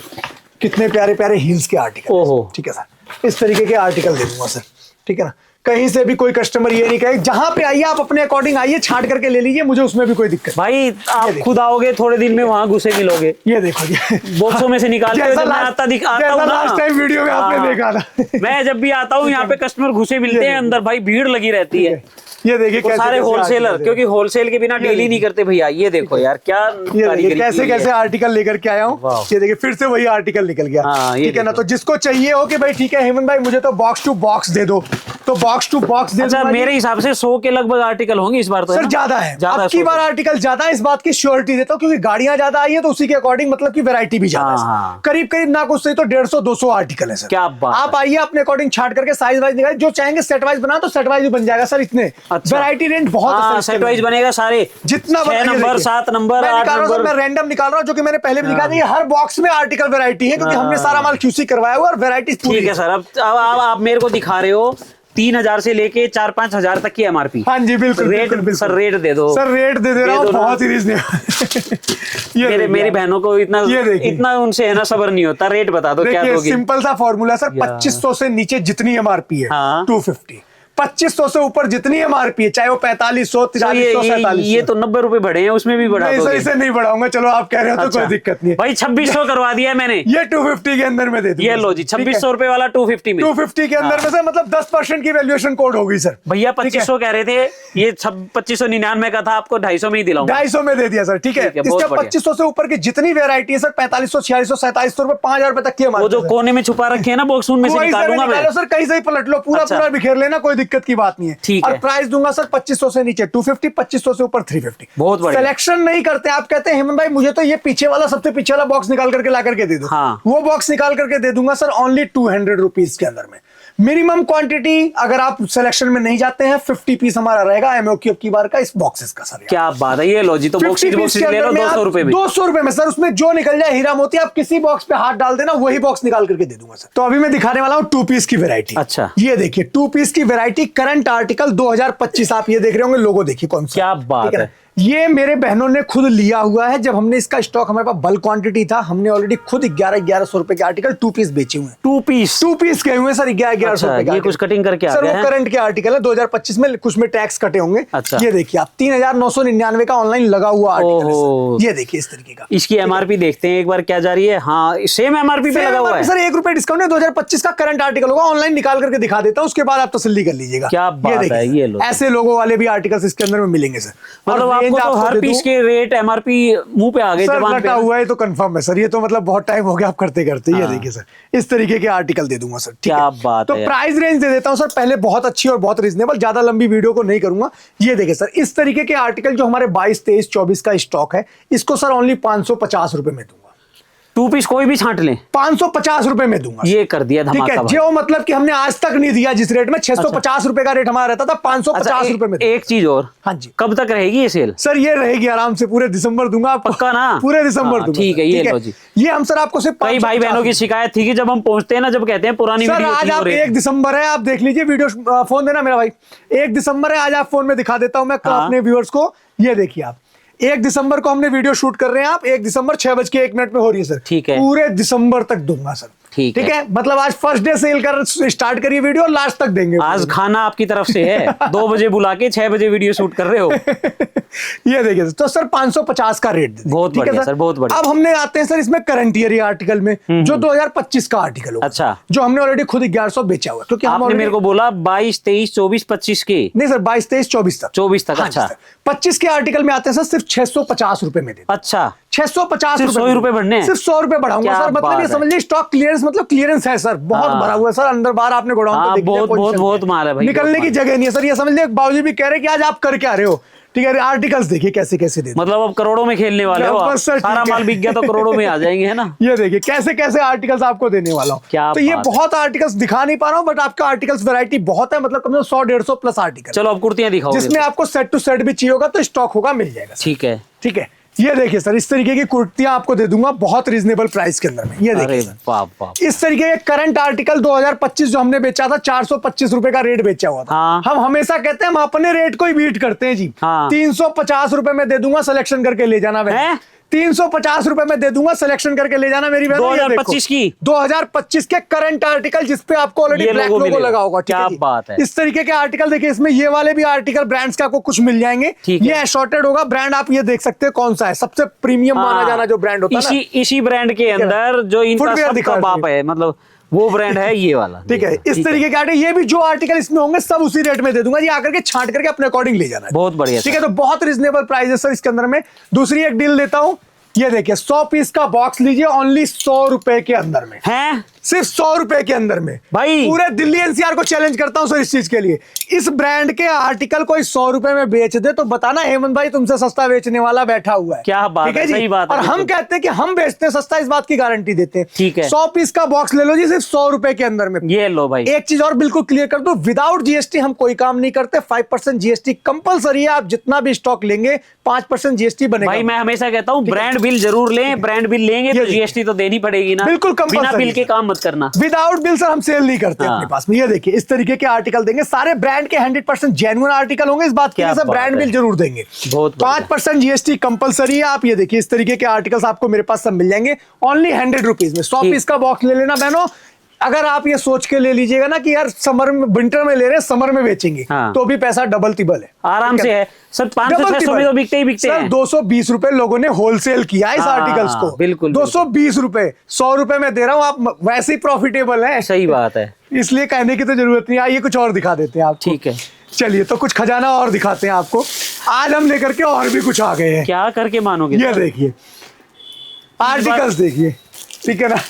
कितने प्यारे प्यारे हील्स के आर्टिकल। ओहो। ठीक है सर, इस तरीके के आर्टिकल दे दूंगा सर। ठीक है ना, कहीं से भी कोई कस्टमर ये नहीं कहे, जहां पे आइए आप अपने अकॉर्डिंग आइए, छाट करके ले लीजिए, मुझे उसमें भी कोई दिक्कत भाई आप देखो। खुद आओगे थोड़े दिन में वहां घुसे मिलोगे, नहीं। ये देखो जी, बॉक्सों में से निकालते हुए जैसा जब मैं last- आता जैसा हूँ ना। last time वीडियो में आपने हाँ। देखा था। मैं जब भी आता हूँ यहाँ पे कस्टमर घुसे मिलते हैं अंदर, भाई भीड़ लगी रहती है। ये देखिए वो कैसे सारे कैसे होलसेलर, article क्योंकि होलसेल के बिना डील ही नहीं करते भैया। ये देखो यार क्या ये देखिए कारीगरी कैसे की हुई कैसे है। आर्टिकल लेकर के आया हूँ। वाह। ये देखिए फिर से वही आर्टिकल निकल गया। हाँ, ये ठीक है ना, देखो। तो जिसको चाहिए हो कि भाई ठीक है हेमंत भाई मुझे तो बॉक्स टू बॉक्स दे दो, तो बॉक्स टू बॉक्स दे अच्छा दूंगा जी। मेरे हिसाब से 100 के लगभग आर्टिकल होंगे इस बार तो, है सर ना? ज्यादा है, ज्यादा अब की 100 बार आर्टिकल ज्यादा है, इस बात की श्योरिटी देता हूँ, क्योंकि गाड़ियां ज्यादा आई है तो उसी के अकॉर्डिंग मतलब की वैरायटी भी ज्यादा है सर। हाँ। करीब करीब ना कुछ सही तो 150-200 आर्टिकल है सर। क्या बात आप आइए अपने अकॉर्डिंग छाट करके साइज वाइज निकालिए, जो चाहेंगे सेट वाइज बना तो सेट वाइज भी बन जाएगा सर। इतने अच्छा। वैरायटी रेंज बहुत है हाँ सर इसके सेट वाइज अंदर। बनेगा सारे, जितना 6 नंबर 7 नंबर मैं 8 निकाल रहा हूं सर, नंबर। मैं रैंडम निकाल रहा हूं, जो कि मैंने पहले भी दिखा दी। हर बॉक्स में आर्टिकल वैरायटी है, क्योंकि हमने सारा माल क्यूसी करवाया हुआ और वैरायटी पूरी ठीक है सर। अब आप मेरे को दिखा रहे हो 3000 से लेके 4-5 हजार तक की एमआरपी। हाँ जी बिल्कुल रेट बिल्कुल, बिल्कुल। सर रेट दे दो सर रेट दे रहा हूँ दो ना। बहुत ही रीजनेबल। मेरी बहनों को ये देखिए। इतना उनसे है ना सबर नहीं होता। रेट बता दो क्या देखिए दोगी। सिंपल सा फॉर्मूला सर, 2500 से नीचे जितनी एमआरपी है हाँ। 250, 2500 से ऊपर जितनी एमआरपी है, चाहे वो 4500 तो 4300 4700। ये तो 90 रुपए बढ़े हैं, उसमें भी बढ़ा नहीं सर दोगे। इसे नहीं बढ़ाऊंगा, चलो आप कह रहे हो तो अच्छा। कोई दिक्कत नहीं है। भाई 2600 करवा दिया है मैंने। ये 250 के अंदर में दे दूंगा ये लो सर, जी ठीक है? 2600 रुपए वाला 250 में। 250 के अंदर में सर मतलब 10% की वैल्यूएशन कोड होगी सर। भैया ठीक है? 2500 कह रहे थे, ये 2599 का था, आपको 250 में ही दिलाऊंगा। 250 में दे दिया सर। ठीक है, ठीक है, बहुत इसके बढ़िया। 2500 से ऊपर की जितनी वेरायटी है सर 4500 4600 4700 रुपए 5000 रुपए तक की वो जो कोने में छुपा रखे हैं ना बॉक्स, उनमें से कोई निकालूंगा मैं। सर कहीं से ही पलट लो, पूरा अच्छा। पूरा बिखेर लेना, कोई दिक्कत की बात नहीं है। ठीक और है। प्राइस दूंगा सर 2500 से नीचे 250, 2500 से ऊपर 350। बहुत बढ़िया। सिलेक्शन नहीं करते, आप कहते हैं हेमंत भाई मुझे तो ये पीछे वाला सबसे पीछे वाला बॉक्स निकाल करके ला करके दे दो। हाँ। वो बॉक्स निकाल करके दे दूंगा सर ओनली 200 रुपीज के अंदर में। मिनिमम क्वांटिटी अगर आप सिलेक्शन में नहीं जाते हैं 50 पीस हमारा रहेगा एमओक्यू की बार का इस बॉक्सेस का सर। क्या बात है, ये लो जी, तो 50 बॉक्सेस पीस के ले लो अंदर में 200 रुपए में। 200 रुपए में सर, उसमें जो निकल जाए हीरा मोती, आप किसी बॉक्स पे हाथ डाल देना वही बॉक्स निकाल करके दे दूंगा सर। तो अभी मैं दिखाने वाला हूँ 2 पीस की वैरायटी। अच्छा। ये देखिए 2 पीस की वैरायटी, करंट आर्टिकल 2025, आप ये देख रहे होंगे, लोगो देखिए कौन सा। क्या बात ठीक है। ये मेरे बहनों ने खुद लिया हुआ है। जब हमने इसका स्टॉक, हमारे पास बल्क क्वांटिटी था, हमने ऑलरेडी खुद 1100 रुपए के आर्टिकल 2 पीस बेचे हुए हैं। 2 पीस 2 पीस गए हुए हैं सर 1100 रुपए ये कुछ कटिंग करके आ सर। गया वो है? करंट के आर्टिकल है 2025 में, कुछ में टैक्स कटे होंगे। अच्छा। ये देखिए आप 3999 का ऑनलाइन लगा हुआ आर्टिकल है ओहो। सर। ये देखिए इस तरीके का। इसकी एमआरपी देखते हैं एक बार क्या जा रही है। हाँ, सेम एमआरपी पे लगा हुआ है सर। 1 रुपए डिस्काउंट है, 2025 का करंट आर्टिकल होगा, ऑनलाइन निकाल करके दिखा देता हूँ, उसके बाद आप तसल्ली कर लीजिएगा। क्या बात देखिए है, सर, ये लो। ऐसे लोगों वाले भी आर्टिकल्स इसके अंदर में मिलेंगे सर। मतलब और range आपको तो हर दे पीस दूं। के रेट एमआरपी मुंह पे आ गए सर जबान रटा पे। हुआ है तो कंफर्म है सर। ये तो मतलब बहुत टाइम हो गया आप करते करते। ये हाँ। देखिए सर इस तरीके के आर्टिकल दे दूंगा सर। ठीक क्या है? बात तो है यार। प्राइस रेंज दे देता हूं सर पहले, बहुत अच्छी और बहुत रीजनेबल, ज्यादा लंबी वीडियो को नहीं करूंगा। ये देखिए सर इस तरीके के आर्टिकल जो हमारे 22, 23, 24 का स्टॉक है, इसको सर ओनली 550 रुपए में दूंगा। 2 पीस कोई भी छांट लें 550 रुपए में दूंगा। ये कर दिया ठीक धमाका है, भाई। जो मतलब कि हमने आज तक नहीं दिया जिस रेट में, 650 रुपए का रेट हमारा रहता था, 550 रुपए में। एक चीज और, हाँ जी कब तक रहेगी ये सेल? सर, ये रहेगी आराम से पूरे दिसंबर दूंगा आपको। पक्का ना? पूरे दिसंबर हाँ, दूंगा। ठीक है, ये लो जी। ये हम सर आपको सिर्फ कई भाई बहनों की शिकायत थी कि जब हम पहुंचते हैं ना, जब कहते हैं पुरानी सर वीडियो आज थी आप और 1 दिसंबर है, आप देख लीजिए वीडियो, फोन देना मेरा भाई। 1 दिसंबर है, आज आप फोन में दिखा देता हूं मैं हाँ। अपने व्यूअर्स को। ये देखिए आप 1 दिसंबर को हमने वीडियो शूट कर रहे हैं, आप 1 दिसंबर 6:01 में हो रही है सर। ठीक है। पूरे दिसंबर तक दूंगा सर। ठीक है, मतलब आज फर्स्ट डे सेल कर स्टार्ट करिए वीडियो और लास्ट तक देंगे। आज खाना आपकी तरफ से है। 2 बजे बुला के 6 बजे वीडियो शूट कर रहे हो। ये देखिए तो सर 550 का रेट। बहुत बढ़िया सर, बहुत बढ़िया। अब हमने आते हैं सर इसमें करंट ईयर आर्टिकल में, जो 2025 का आर्टिकल होगा। अच्छा। जो हमने ऑलरेडी खुद 1100 बेचा हुआ, क्योंकि हम आपने already- मेरे को बोला 22, 23, 24, 25 के। नहीं सर 22, 23, 24 तक। 24 तक, हाँ जी अच्छा। सर। 25 के आर्टिकल में आते हैं सर सिर्फ 650 रुपए में देते। अच्छा, 650 सिर्फ 100 रुपए बढ़ने हैं? सिर्फ 100 रुपए बढ़ाऊंगा क्या सर। मतलब बात ये है। समझ लीजिए स्टॉक क्लियरेंस, मतलब क्लियरेंस है सर। बहुत हाँ। भरा हुआ है सर, अंदर बाहर आपने गोडाउन हाँ, पे देख लिया, बहुत, position बहुत पे। माल है भाई, निकलने बहुत की जगह नहीं है सर। ये समझ लीजिए बाबूजी भी कह रहे हैं कि आज आप कर क्या रहे हो। ठीक है, आर्टिकल्स देखिए कैसे कैसे दे। मतलब अब करोड़ों में खेलने वाले हो आप। बस सर, सारा ठीक है। माल बिक गया तो करोड़ों में आ जाएंगे, है ना? ये देखिए कैसे कैसे आर्टिकल्स आपको देने वाला हूँ। क्या तो ये बात है। बहुत आर्टिकल्स दिखा नहीं पा रहा हूँ, बट आपका आर्टिकल्स वैरायटी बहुत है, मतलब कम से कम 100-150 प्लस आर्टिकल। चलो अब कुर्तियां दिखाओ जिसमें आपको सेट टू सेट भी चाहिए होगा तो स्टॉक होगा, मिल जाएगा। ठीक है। ठीक है, ये देखिए सर इस तरीके की कुर्तियां आपको दे दूंगा बहुत रीजनेबल प्राइस के अंदर में। ये अरे देखिए सर बाप बाप। इस तरीके के करंट आर्टिकल 2025 जो हमने बेचा था 425 रुपए का रेट बेचा हुआ था। हाँ। हम हमेशा कहते हैं हम अपने रेट को ही बीट करते हैं जी। हाँ। 350 रुपए में दे दूंगा, सिलेक्शन करके ले जाना। हैं? 350 रुपए में दे दूंगा, सिलेक्शन करके ले जाना मेरी बहन। 2025 की? 2025 के करंट आर्टिकल जिसपे आपको ऑलरेडी ये ब्लैक लोगो लोगो मिलेगा। लगा होगा। ठीक क्या है जी? बात है। इस तरीके के आर्टिकल देखिए, इसमें ये वाले भी आर्टिकल ब्रांड्स के आपको कुछ मिल जाएंगे। ठीक है। ये असॉर्टेड होगा ब्रांड, आप ये देख सकते हैं कौन सा है सबसे प्रीमियम माना हाँ, जाना जो ब्रांड होता है ना। इसी ब्रांड के अंदर जो इनका फुटवेयर सबका दिखा बाप है, मतलब वो ब्रांड है ये वाला। ठीक है, इस तरीके के आर्टिकल, ये भी जो आर्टिकल इसमें होंगे सब उसी रेट में दे दूंगा जी। आकर के छांट करके अपने अकॉर्डिंग ले जाना है। बहुत बढ़िया ठीक है, सर। तो बहुत रीजनेबल प्राइस है सर इसके अंदर में। दूसरी एक डील देता हूं, ये देखिए 100 पीस का बॉक्स लीजिए ओनली 100 रुपए के अंदर में। हैं? सिर्फ 100 रुपए के अंदर में भाई। पूरे दिल्ली एनसीआर को चैलेंज करता हूं सर इस चीज के लिए। इस ब्रांड के आर्टिकल कोई 100 रुपए में बेच दे तो बताना हेमंत भाई तुमसे सस्ता बेचने वाला बैठा हुआ है। क्या बात ठीक है, जी? सही बात है, और हम बिल्कुल। कहते हैं कि हम बेचते हैं सस्ता, इस बात की गारंटी देते हैं। ठीक है। 100 पीस का बॉक्स ले लो जी सिर्फ 100 रुपए के अंदर में। ये लो भाई। एक चीज और बिल्कुल क्लियर कर दो, विदाउट जीएसटी हम कोई काम नहीं करते। 5% जीएसटी कंपलसरी है। आप जितना भी स्टॉक लेंगे 5% जीएसटी बनेगा। भाई मैं हमेशा कहता हूँ ब्रांड बिल जरूर लें। ब्रांड बिल लेंगे तो ये देखिए। जीएसटी तो देनी पड़ेगी ना। बिल्कुल बिना compulsory बिल के है। काम मत करना। विदाउट बिल सर हम सेल नहीं करते हाँ। अपने पास में। ये देखिए इस तरीके के आर्टिकल देंगे, सारे ब्रांड के 100% जेन्युइन आर्टिकल होंगे। इस बात के क्या लिए सर बात ब्रांड है। बिल जरूर देंगे। बहुत बढ़िया। 5% जीएसटी कंपलसरी है। आप ये देखिए इस तरीके के आर्टिकल्स आपको मेरे पास सब मिल जाएंगे ओनली 100 रुपीज में। 100 ठीक। पीस का बॉक्स ले लेना बहनों। अगर आप ये सोच के ले लीजिएगा ना कि यार समर में, विंटर में ले रहे हैं, समर में बेचेंगे, हाँ। तो भी पैसा डबल तिबल है। आराम ठीक से है सर। 500-600 में तो बिकते ही बिकते सर हैं। 220 रुपए लोगों ने होलसेल किया इस हाँ, आर्टिकल्स को। बिल्कुल, 220 रुपए, 100 रुपए में दे रहा हूं, आप वैसे ही प्रॉफिटेबल है। सही बात है। इसलिए कहने की तो जरूरत नहीं। आइए कुछ और दिखा देते हैं आपको। ठीक है। चलिए तो कुछ खजाना और दिखाते हैं आपको। आज हम लेकर के और भी कुछ आ गए हैं। क्या करके मानोगे? ये देखिए आर्टिकल्स देखिए, ठीक है ना।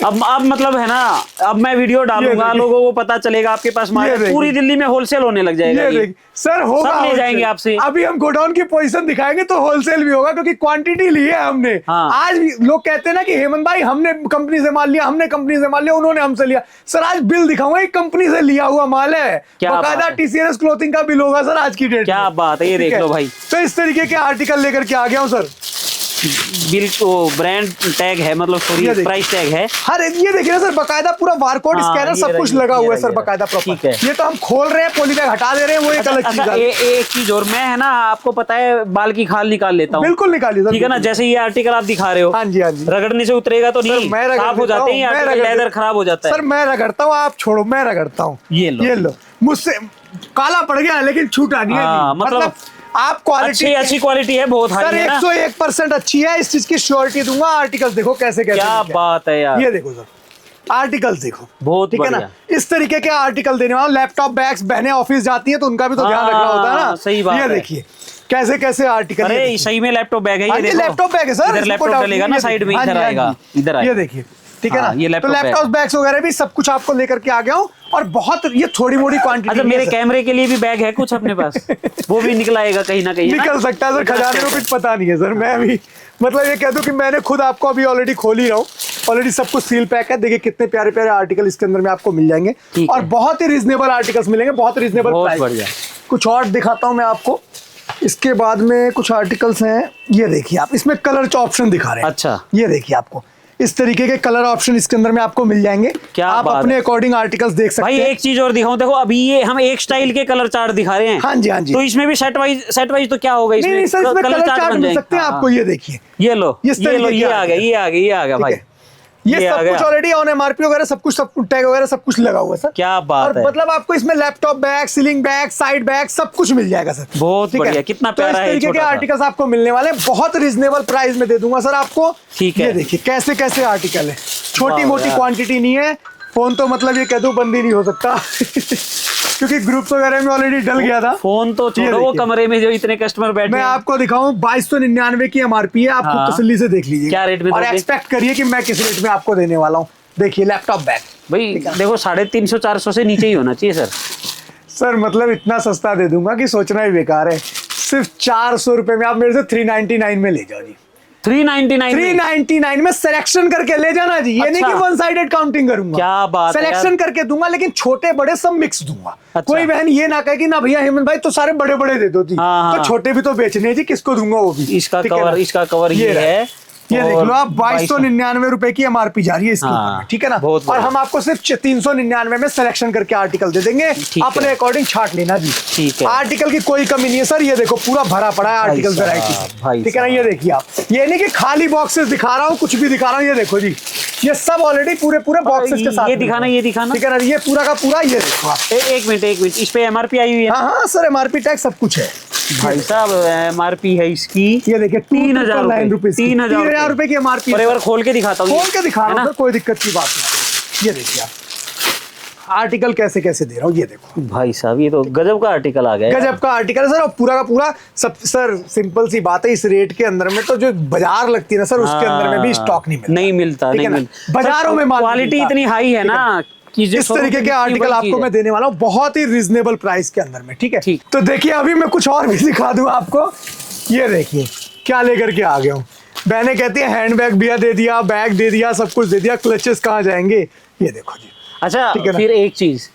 अब मतलब है ना, अब मैं वीडियो डालूंगा, देखिए। लोगों को पता चलेगा आपके पास माल है, देखिए। पूरी दिल्ली में होलसेल होने लग जाएगा ये ये। देखिए सर, होगा सब ले wholesale। जाएंगे आपसे। अभी हम गोडाउन की पोजीशन दिखाएंगे तो होलसेल भी होगा, क्योंकि क्वांटिटी ली है हमने। हाँ। आज भी लोग कहते हैं ना कि हेमंत भाई हमने कंपनी से माल लिया, हमने कंपनी से माल लिया, उन्होंने हमसे लिया। सर आज बिल दिखाऊंगा, एक कंपनी से लिया हुआ माल है, क्या बात बकायदा है। TCNS क्लोथिंग का बिल होगा सर आज की डेट क्या में। बात है, ये ठीक देख लो भाई। तो इस तरीके के आर्टिकल लेकर के आ गया हूँ सर। बिल वो ब्रांड टैग है, मतलब ये सॉरी देखिए। प्राइस टैग है। हर ये देखिए ना सर, बकायदा पूरा बारकोड हाँ, स्कैनर ये सब कुछ रही, लगा ये हुआ है रही, सर, ये बकायदा रही। ठीक प्रॉपर। है। ये तो हम खोल रहे हैं, पॉली बैग हटा दे रहे हैं, वो एक अलग चीज अच्छा, है। एक चीज और, मैं है ना आपको पता है बाल की खाल निकाल लेता हूँ। बिल्कुल निकालिए सर, ठीक है ना, बिल्कुल। जैसे ये आर्टिकल आप दिखा रहे हो, हाँ जी, हाँ जी। रगड़ने से उतरेगा तो नहीं, मैं रगड़ साफ हो देता जाते हूँ, हैं, मैं आर्टिकल रगड़ लेदर देता खराब हो जाता है। सर मैं रगड़ता हूँ, आप छोड़ो, मैं रगड़ता हूँ। ये लो। ये लो, मुझसे काला पड़ गया लेकिन छूटा नहीं है। हाँ, मतलब आप क्वालिटी अच्छी क्वालिटी है, बहुत सर हाई है ना। 101% अच्छी है, इस चीज की श्योरिटी दूंगा। आर्टिकल देखो कैसे कैसे क्या लिखे हैं। बात है यार, ये देखो सर, आर्टिकल्स देखो, बहुत ठीक है ना। बढ़िया। इस तरीके के आर्टिकल देने वाला, लैपटॉप बैग्स, बहनें ऑफिस जाती हैं तो उनका भी तो ध्यान रखना होता है ना। सही बात ये है। देखिए कैसे कैसे आर्टिकल। अरे सही में लैपटॉप बैग है हाँ ये, जी, देखो लैपटॉप बैग है सर, इधर इसमें लैपटॉप कोई डाउट डलेगा नहीं ना है। साइड में, हाँ इधर जी, हाँ आएगा, जी। इधर ये आएगा। देखिए, ठीक है हाँ, ना। ये तो लैपटॉप लैपटॉप बैग्स वगैरह भी सब कुछ आपको लेकर के आ गया हूँ, और बहुत ये थोड़ी मोड़ी क्वांटिटी। अच्छा, मेरे कैमरे के लिए भी बैग है कुछ अपने पास, वो भी निकल आएगा कहीं ना कहीं, है ना? निकल सकता है सर, निकल खजाने सकता में है। कुछ पता नहीं है सर। मैं भी मतलब ये कह दूं कि मैंने खुद आपको अभी ऑलरेडी खोल ही रहा हूँ। ऑलरेडी सब कुछ सील पैक है। देखिए कितने प्यारे प्यारे आर्टिकल इसके अंदर में आपको मिल जाएंगे, ठीक और है। बहुत ही रीजनेबल आर्टिकल्स मिलेंगे, बहुत रीजनेबल बहुत प्राइस। बढ़िया। कुछ और दिखाता हूँ मैं आपको। इसके बाद में कुछ आर्टिकल्स हैं, ये देखिए आप, इसमें कलर ऑप्शन दिखा रहे हैं। अच्छा। ये देखिए आपको इस तरीके के कलर ऑप्शन इसके अंदर में आपको मिल जाएंगे। क्या आप बात अपने है। अकॉर्डिंग आर्टिकल्स देख सकते भाई हैं। एक चीज और दिखाऊं, देखो अभी ये हम एक स्टाइल के कलर चार्ट दिखा रहे हैं। हाँ जी, हाँ जी। तो इसमें भी सेट वाइज तो क्या होगा नहीं नहीं सर, इसमें कलर चार्ट मिल सकते हैं आपको। ये देखिए, ये लो, इस ये तरीके लो, के ये आ गया, आर्टिकल। ये आ गया, ये आ गया भाई। ये आ सब गया। कुछ ऑलरेडी ऑन MRP वगैरह सब कुछ टैग वगैरह सब कुछ लगा हुआ है सर। क्या बात और है। मतलब आपको इसमें laptop bag, ceiling bag, side bag सब कुछ मिल जाएगा सर। बहुत ठीक है? बढ़िया, कितना तो प्यारा है इस तरीके के छोटा सा। आर्टिकल्स आपको मिलने वाले हैं, बहुत रीजनेबल प्राइस में दे दूंगा सर आपको। ठीक है। ये देखिए कैसे कैसे आर्टिकल है, छोटी वाह मोटी यार। क्वांटिटी नहीं है। फोन तो मतलब ये कह दूं बंद ही नहीं हो सकता क्योंकि ग्रुप्स वगैरह में ऑलरेडी डल गया था। फोन तो ये छोड़ो, वो देखिए। कमरे में जो इतने कस्टमर बैठे मैं हैं। आपको दिखाऊं, 2299 की MRP है, आप खुद हाँ। तसल्ली से देख लीजिए क्या रेट में और दोगे? एक्सपेक्ट करिए कि मैं किस रेट में आपको देने वाला हूँ। देखिए लैपटॉप बैग भाई देखो 350-400 से नीचे ही होना चाहिए सर। सर, मतलब इतना सस्ता दे दूंगा कि सोचना ही बेकार है। सिर्फ 400 रुपए में आप मेरे से 399 में ले जाओ जी। 399 में? 399 में सिलेक्शन करके ले जाना जी। ये नहीं अच्छा। कि वन साइडेड काउंटिंग करूंगा। क्या बात है सिलेक्शन यार। करके दूंगा, लेकिन छोटे बड़े सब मिक्स दूंगा। अच्छा। कोई बहन ये ना कहे कि ना भैया हेमंत भाई तो सारे बड़े बड़े दे दो जी। हाँ, तो हाँ। छोटे भी तो बेचने हैं जी, किसको दूंगा वो भी। इसका ठीक है कवर, ना? इसका कवर ये रहा। है। ये देख और लो आप, 2299 रुपए की MRP जा रही है इसके हाँ, ऊपर में, ठीक है ना। बहुत और बढ़िया। हम आपको सिर्फ 399 में सिलेक्शन करके आर्टिकल दे देंगे, ठीक अपने है। अकॉर्डिंग छाट लेना जी। ठीक है। आर्टिकल की कोई कमी नहीं है सर। ये देखो पूरा भरा पड़ा है आर्टिकल साहब, वैरायटी, भाई ठीक है ना। ये देखिए आप, ये नहीं कि खाली बॉक्सेस दिखा रहा हूँ, कुछ भी दिखा रहा हूँ। ये देखो जी, ये सब ऑलरेडी पूरे पूरे बॉक्सेस के साथ ये मिल दिखाना, रहा है। ये दिखाना। ठीक है ना, ये पूरा का पूरा। ये देखो आप, एक मिनट, इस पे MRP आई हुई है? हाँ हाँ सर, MRP टैग सब कुछ है भाई साहब, MRP है इसकी ये देखिए 3,000 रुपए, 3,000 रुपए की MRP। और एक बार खोल के दिखाता हूँ, खोल के दिखा है रहा ना? हूँ सर, कोई दिक्कत की बात नहीं। ये देखिए आप, आर्टिकल कैसे कैसे दे रहा हूँ। ये देखो भाई साहब, ये तो गजब का आर्टिकल आ गया। गजब का आर्टिकल है सर, और पूरा का पूरा सब सर। सिंपल सी बात है, इस रेट के अंदर में तो जो बाजार लगती है ना सर, उसके अंदर में भी स्टॉक नहीं मिलता। नहीं मिलता, ठीक नहीं है ना? मिलता। बाजारों में माल नहीं क्वालिटी मिलता। इतनी हाई है ठीक ना कि जो इस तरीके के आर्टिकल आपको मैं देने वाला हूँ बहुत ही रिजनेबल प्राइस के अंदर में, ठीक है। ठीक। तो देखिए अभी मैं कुछ और भी दिखा दूं आपको। ये देखिए क्या लेकर के आ गया हूँ। बहनें कहती है हैंड बैग भी दे दिया, बैग दे दिया, सब कुछ दे दिया, क्लचेस कहाँ जाएंगे। ये देखो जी। अच्छा, ठीक है ना? फिर एक चीज,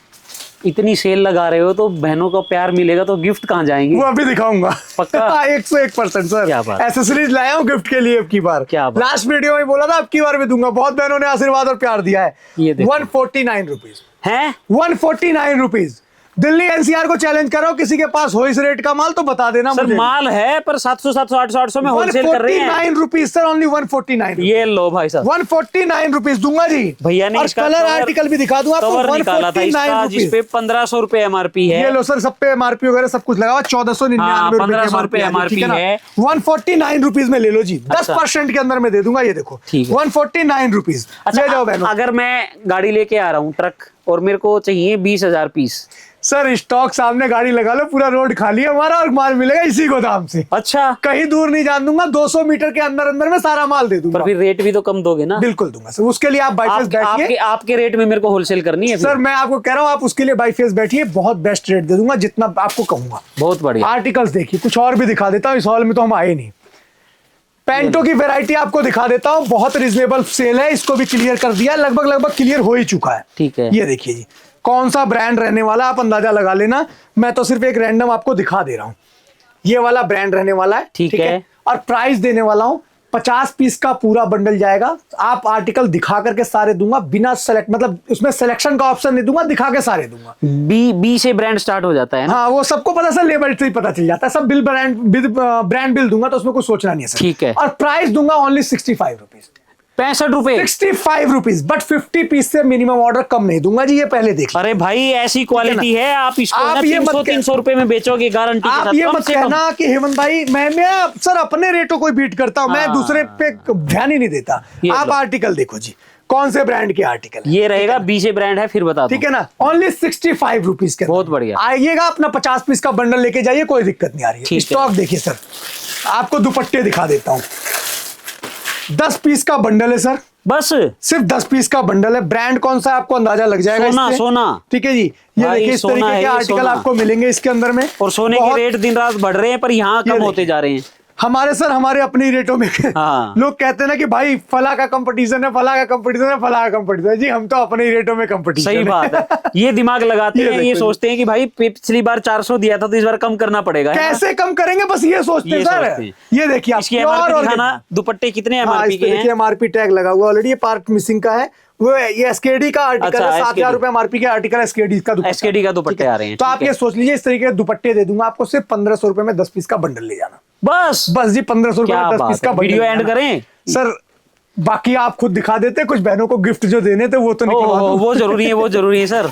इतनी सेल लगा रहे हो तो बहनों को प्यार मिलेगा तो गिफ्ट कहाँ जाएंगे? वो अभी दिखाऊंगा। पक्का? 101% सर। क्या बात। एसेसरीज लाया हूँ गिफ्ट के लिए अब की बार। क्या बात। लास्ट वीडियो में बोला था अब की बार भी दूंगा। बहुत बहनों ने आशीर्वाद और प्यार दिया है। ये देखो। 149 रुपीज, हैं? 149 रुपीज। दिल्ली NCR को चैलेंज करो, किसी के पास हो इस रेट का माल तो बता देना सर मुझे। माल है पर 700, 700, 800, 800 में होलसेल कर रहे हैं। 149 रुपीज सर, ओनली 149। ये लो भाई साहब, 149 रुपीज दूंगा जी। भैया ने और इसका कलर कवर- आर्टिकल भी दिखा दूं आपको। कवर निकाला था इसका, 149 जिसपे 1500 रुपए MRP है। ये लो सर, सब पे MRP वगैरह सब कुछ लगा हुआ। 1499 हाँ, रुपए 1500 रुपए MRP है। 149 रुपीज में ले लो जी। अच्छा। 10% के अंदर में दे दूंगा। ये देखो ठीक है। 149 रुपीज। अच्छा, ले जाओ बहनों। अगर मैं गाड़ी लेके आ रहा हूँ ट्रक और मेरे को चाहिए 20,000 पीस, सर स्टॉक सामने गाड़ी लगा लो, पूरा रोड खाली है हमारा और माल मिलेगा इसी गोदाम से। अच्छा, कहीं दूर नहीं जान दूंगा, 200 मीटर के अंदर अंदर में सारा माल दे दूंगा। पर फिर रेट भी तो कम दोगे ना? बिल्कुल दूंगा सर, उसके लिए आप बाई फेस बैठिए। आपके रेट में मेरे को होलसेल करनी है सर, मैं आपको कह रहा हूँ आप उसके लिए बाई फेस बैठिए, बहुत बेस्ट रेट दे दूंगा जितना आपको कहूंगा। बहुत बढ़िया। आर्टिकल्स देखिए, कुछ और भी दिखा देता हूँ, इस हॉल में तो हम आए नहीं। पैंटों की वैरायटी आपको दिखा देता हूँ, बहुत रिजनेबल सेल है, इसको भी क्लियर कर दिया, लगभग क्लियर हो ही चुका है। ठीक है, ये देखिए जी, कौन सा ब्रांड रहने वाला आप अंदाजा लगा लेना, मैं तो सिर्फ एक रैंडम आपको दिखा दे रहा हूँ। ये वाला ब्रांड रहने वाला है, ठीक है। और प्राइस देने वाला हूँ 50 पीस का पूरा बंडल जाएगा। आप आर्टिकल दिखा करके सारे दूंगा, बिना सेलेक्ट, मतलब उसमें सिलेक्शन का ऑप्शन नहीं दूंगा, दिखा के सारे दूंगा। बी से ब्रांड स्टार्ट हो जाता है ना? हाँ, वो सबको पता सर, लेबल से ही पता चल जाता है सब। ब्रांड बिल दूंगा तो उसमें कुछ सोचना नहीं है सर। ठीक है। और प्राइस दूंगा ओनली 65 रुपीज, 65 रुपए, 65 रुपीज, बट 50 पीस से मिनिमम ऑर्डर कम नहीं दूंगा जी, ये पहले देख। अरे भाई ऐसी क्वालिटी है, आप इसको आप ना ये मत 300 रुपए में बेचोगे गारंटी के आप साथ। ये कम मत से कम। कहना कि हेमंत भाई मैं सर अपने रेटों को बीट करता हूं, मैं हाँ। दूसरे पे ध्यान ही नहीं देता। ये आप लो। आर्टिकल देखो जी, कौन से ब्रांड के आर्टिकल है। ये रहेगा बी से ब्रांड है, फिर बता दो। ठीक है ना, ओनली 65 रुपीज के। बहुत बढ़िया। आइएगा, अपना 50 पीस का बंडल लेके जाइए, कोई दिक्कत नहीं आ रही है। ठीक है। स्टॉक देखिए सर, आपको दुपट्टे दिखा देता हूँ। 10 पीस का बंडल है सर, बस सिर्फ 10 पीस का बंडल है। ब्रांड कौन सा है आपको अंदाजा लग जाएगा। सोना, इससे। सोना। ठीक है जी, ये भाई, देखिए इस सोना तरीके है के ये, आर्टिकल सोना। आपको मिलेंगे इसके अंदर में। और सोने के रेट दिन रात बढ़ रहे हैं, पर यहाँ कम होते जा रहे हैं। हमारे अपने रेटों में हाँ। लोग कहते हैं ना कि भाई फला का कंपटीशन है, फला का कंपटीशन है, फला का कंपटीशन है। जी हम तो अपने ही रेटों में कंपटीशन सही बात है। ये दिमाग लगाते हैं, ये देखो सोचते हैं कि भाई पिछली बार 400 दिया था तो इस बार कम करना पड़ेगा, है ना? कैसे कम करेंगे, बस ये सोचते हैं ये सर। सोचते हैं। ये देखिए, इसकी प्योर एमआरपी ऑर्गेनिक। दिखाना, दुपट्टे कितने हाँ, एमआरपी इस के पे हैं? देखिए एमआरपी टैग लगा हुआ ऑलरेडी, ये पार्क मिसिंग का है। वो ये एसकेडी का आर्टिकल अच्छा, है, 7000 SKD रुपए एमआरपी के आर्टिकल एसकेडी का दुपट्टा। एसकेडी का दुपट्टे आ रहे हैं। तो आप ये सोच लीजिए, इस तरीके के दुपट्टे दे दूंगा आपको, सिर्फ 1500 रुपए में 10 पीस का बंडल ले जाना। बस बस जी, 1500 रुपए क्या में 10 पीस बात का है, बंडल वीडियो ले एंड जाना। करें सर बाकी आप खुद दिखा देते, कुछ बहनों को गिफ्ट जो देने थे वो तो निकलवा दो। वो जरूरी है, वो जरूरी है सर।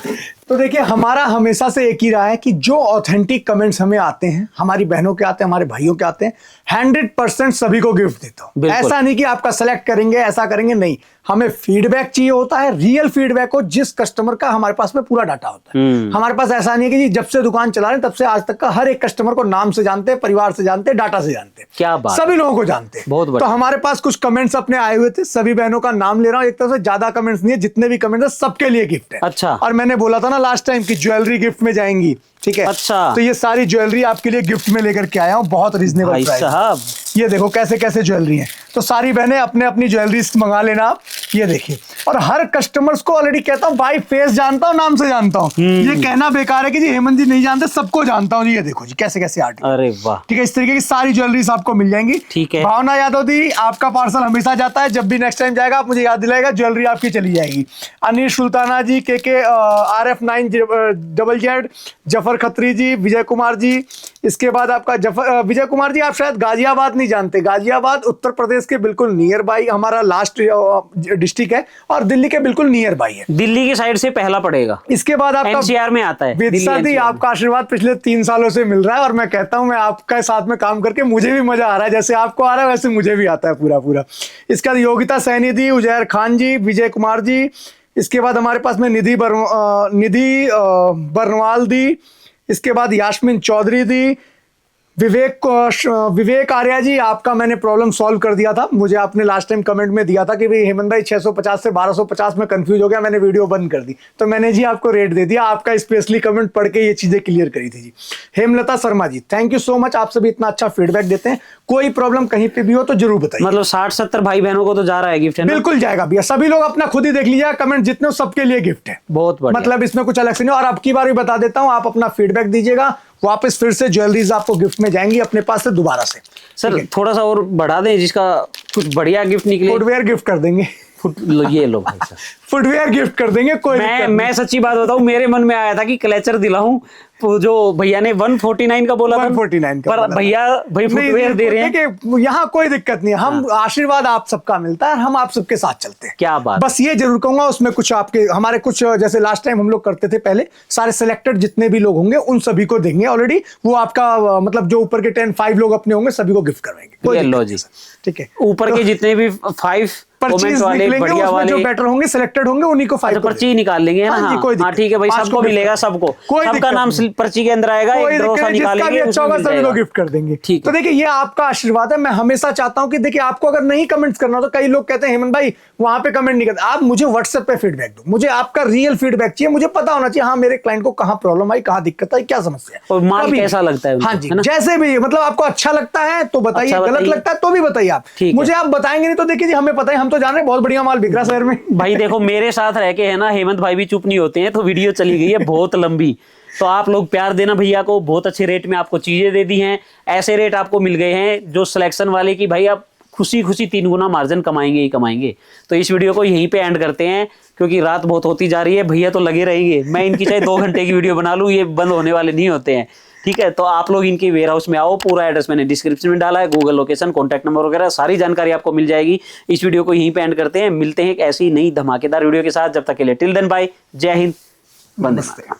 तो देखिए, हमारा हमेशा से एक ही रहा है कि जो ऑथेंटिक कमेंट्स हमें आते हैं, हमारी बहनों के आते हैं, हमारे भाइयों के आते हैं, 100% सभी को गिफ्ट देता हूं। बिल्कुल। ऐसा नहीं कि आपका सेलेक्ट करेंगे, ऐसा करेंगे, नहीं। हमें फीडबैक चाहिए होता है, रियल फीडबैक हो, जिस कस्टमर का हमारे पास में पूरा डाटा होता है। हमारे पास ऐसा नहीं है कि जी जब से दुकान चला रहे हैं तब से आज तक का हर एक कस्टमर को नाम से जानते हैं, परिवार से जानते हैं, डाटा से जानते हैं। क्या बात, सभी लोगों को जानते हैं। बहुत तो बढ़िया। हमारे पास कुछ कमेंट्स अपने आए हुए थे, सभी बहनों का नाम ले रहा हूं। एक तरह से ज्यादा कमेंट्स नहीं है, जितने भी कमेंट्स है सबके लिए गिफ्ट है। अच्छा। और मैंने बोला था ना लास्ट टाइम की ज्वेलरी गिफ्ट में जाएंगी, ठीक है। अच्छा। तो ये सारी ज्वेलरी आपके लिए गिफ्ट में लेकर के आया हूँ, बहुत रीजनेबल भाई प्राइस। साहब, ये देखो कैसे कैसे ज्वेलरी है। तो सारी बहनें अपने अपनी ज्वेलरीज मंगा लेना आप। ये देखिए, और हर कस्टमर्स को ऑलरेडी कहता हूँ भाई, फेस जानता हूँ, नाम से जानता हूँ। ये कहना बेकार है कि जी हेमंत जी नहीं जानते, सबको जानता हूँ जी। ये देखो जी कैसे कैसे आर्टिकल। अरे वाह, ठीक है, इस तरीके की सारी ज्वेलरीज आपको मिल जाएंगी। ठीक है। भावना यादव दी, आपका पार्सल हमेशा जाता है, जब भी नेक्स्ट टाइम जाएगा आप मुझे याद दिलाएगा, ज्वेलरी आपकी चली जाएगी। अनिल सुल्ताना जी, के RF9ZZ, जफर खत्री जी, विजय कुमार जी। इसके बाद आपका विजय कुमार जी, आप शायद गाजियाबाद नहीं जानते। गाजियाबाद उत्तर प्रदेश के बिल्कुल नियर बाई हमारा लास्ट डिस्ट्रिक्ट है, और दिल्ली के बिल्कुल नियर बाई है। दिल्ली की साइड से पहला पड़ेगा। इसके बाद आपका NCR में आता है। दिल्ली विदिशा दी, NCR में। आपका आशीर्वाद पिछले 3 सालों से मिल रहा है, और मैं कहता हूं मैं आपके साथ में काम करके मुझे भी मजा आ रहा है। जैसे आपको आ रहा है वैसे मुझे भी आता है पूरा पूरा। इसके बाद योगिता सैनी दी, उजैर खान जी, विजय कुमार जी। इसके बाद हमारे पास में निधि बरनवाल दी। इसके बाद यास्मीन चौधरी दी। विवेक आर्या जी, आपका मैंने प्रॉब्लम सॉल्व कर दिया था। मुझे आपने लास्ट टाइम कमेंट में दिया था कि भाई हेमंत भाई 650 से 1250 में कंफ्यूज हो गया, मैंने वीडियो बंद कर दी। तो मैंने जी आपको रेट दे दिया, आपका स्पेशली कमेंट पढ़ के ये चीजें क्लियर करी थी जी। Hemlata Sharma ji, thank you so much, आप सभी इतना अच्छा फीडबैक देते हैं। कोई प्रॉब्लम कहीं पे भी हो तो जरूर बताइए। मतलब 60-70 भाई बहनों को तो जा रहा है गिफ्ट, है ना? बिल्कुल जाएगा भैया, सभी लोग अपना खुद ही देख लीजिएगा, कमेंट जितने हो सबके लिए गिफ्ट है। बहुत बढ़िया। मतलब इसमें कुछ अलग से नहीं। और अब की बार भी बता देता हूँ, आप अपना फीडबैक दीजिएगा, वापस फिर से ज्वेलरीज आपको गिफ्ट में जाएंगी अपने पास से दोबारा से। सर थोड़ा सा और बढ़ा दें, जिसका कुछ बढ़िया गिफ्ट निकले। फुटवेयर गिफ्ट कर देंगे। ये लो भाई साहब, फुटवेयर गिफ्ट कर देंगे, कोई दिक्कत नहीं। मैं सच्ची बात बताऊं, मेरे मन में आया था कि क्लेचर दिलाऊं, तो जो भैया ने 149 का बोला था, 149 का पर बोला था। भैया भाई फुटवेयर दे रहे हैं। देखिए यहाँ कोई दिक्कत नहीं है, हम आशीर्वाद आप सबका मिलता है, हम आप सबके साथ चलते हैं। क्या बात। बस ये जरूर कहूंगा, उसमें कुछ आपके हमारे कुछ जैसे लास्ट टाइम हम लोग करते थे, पहले सारे सिलेक्टेड जितने भी लोग होंगे उन सभी को देंगे ऑलरेडी। वो आपका मतलब जो ऊपर के 5 लोग अपने होंगे सभी को गिफ्ट करवाएंगे। लो जी, ठीक है, ऊपर के जितने भी 5 परचेज वाले निकलेंगे, बढ़िया उसमें जो वाले बेटर होंगे, सिलेक्टेड होंगे, उन्हीं को 5 पर्ची निकाल लेंगे, है ना? हाँ जी, कोई हाँ दिक्कत ठीक है भाई, 5 सबको को मिलेगा, gift सबको कोई सबका दिक्कत नाम नहीं। पर्ची के अंदर आएगा, कोई एक ड्रॉ दिक्कत सा नहीं, जिसका भी निकालेंगे, अच्छा उसमें होगा मिल सभी को जाएगा। गिफ्ट कर देंगे। ठीक तो है। देखिए ये आपका आशीर्वाद है, मैं हमेशा चाहता हूं कि देखिए आपको अगर नहीं कमेंट्स करना तो कई लोग कहते हैं हेमंत भाई वहां पे कमेंट नहीं करते, आप मुझे व्हाट्सएप पे फीडबैक दो, मुझे आपका रियल फीडबैक चाहिए, मुझे पता होना चाहिए हाँ मेरे क्लाइंट को कहां प्रॉब्लम आई, कहां दिक्कत आई, क्या समस्या है और माल कभी कैसा भी। लगता है उनको, हाँ जी, है ना? जैसे भी मतलब आपको अच्छा लगता है तो बताइए, अच्छा गलत बताइए। लगता है तो भी बताइए आप, ठीक है। मुझे आप बताएंगे नहीं तो देखिए जी हमें पता है, हम तो जान रहे हैं बहुत बढ़िया माल बिक रहा है शहर में। भाई देखो मेरे साथ रह के है ना, हेमंत भाई भी चुप नहीं होते हैं, तो वीडियो चली गई है बहुत लंबी। तो आप लोग प्यार देना भैया को, बहुत अच्छे रेट में आपको चीजें दे दी हैं, ऐसे रेट आपको मिल गए हैं जो सिलेक्शन वाले की भाई आप खुशी खुशी 3 गुना मार्जिन कमाएंगे ही कमाएंगे। तो इस वीडियो को यहीं पे एंड करते हैं, क्योंकि रात बहुत होती जा रही है, भैया तो लगे रहेंगे, मैं इनकी चाहे 2 घंटे की वीडियो बना लूं, ये बंद होने वाले नहीं होते हैं। ठीक है, तो आप लोग इनके वेयर हाउस में आओ, पूरा एड्रेस मैंने डिस्क्रिप्शन में डाला है, गूगल लोकेशन, कॉन्टैक्ट नंबर वगैरह सारी जानकारी आपको मिल जाएगी। इस वीडियो को यहीं पे एंड करते हैं, मिलते हैं एक ऐसी नई धमाकेदार वीडियो के साथ, जब तक के लिए टिल देन बाय, जय हिंद, वंदे मातरम।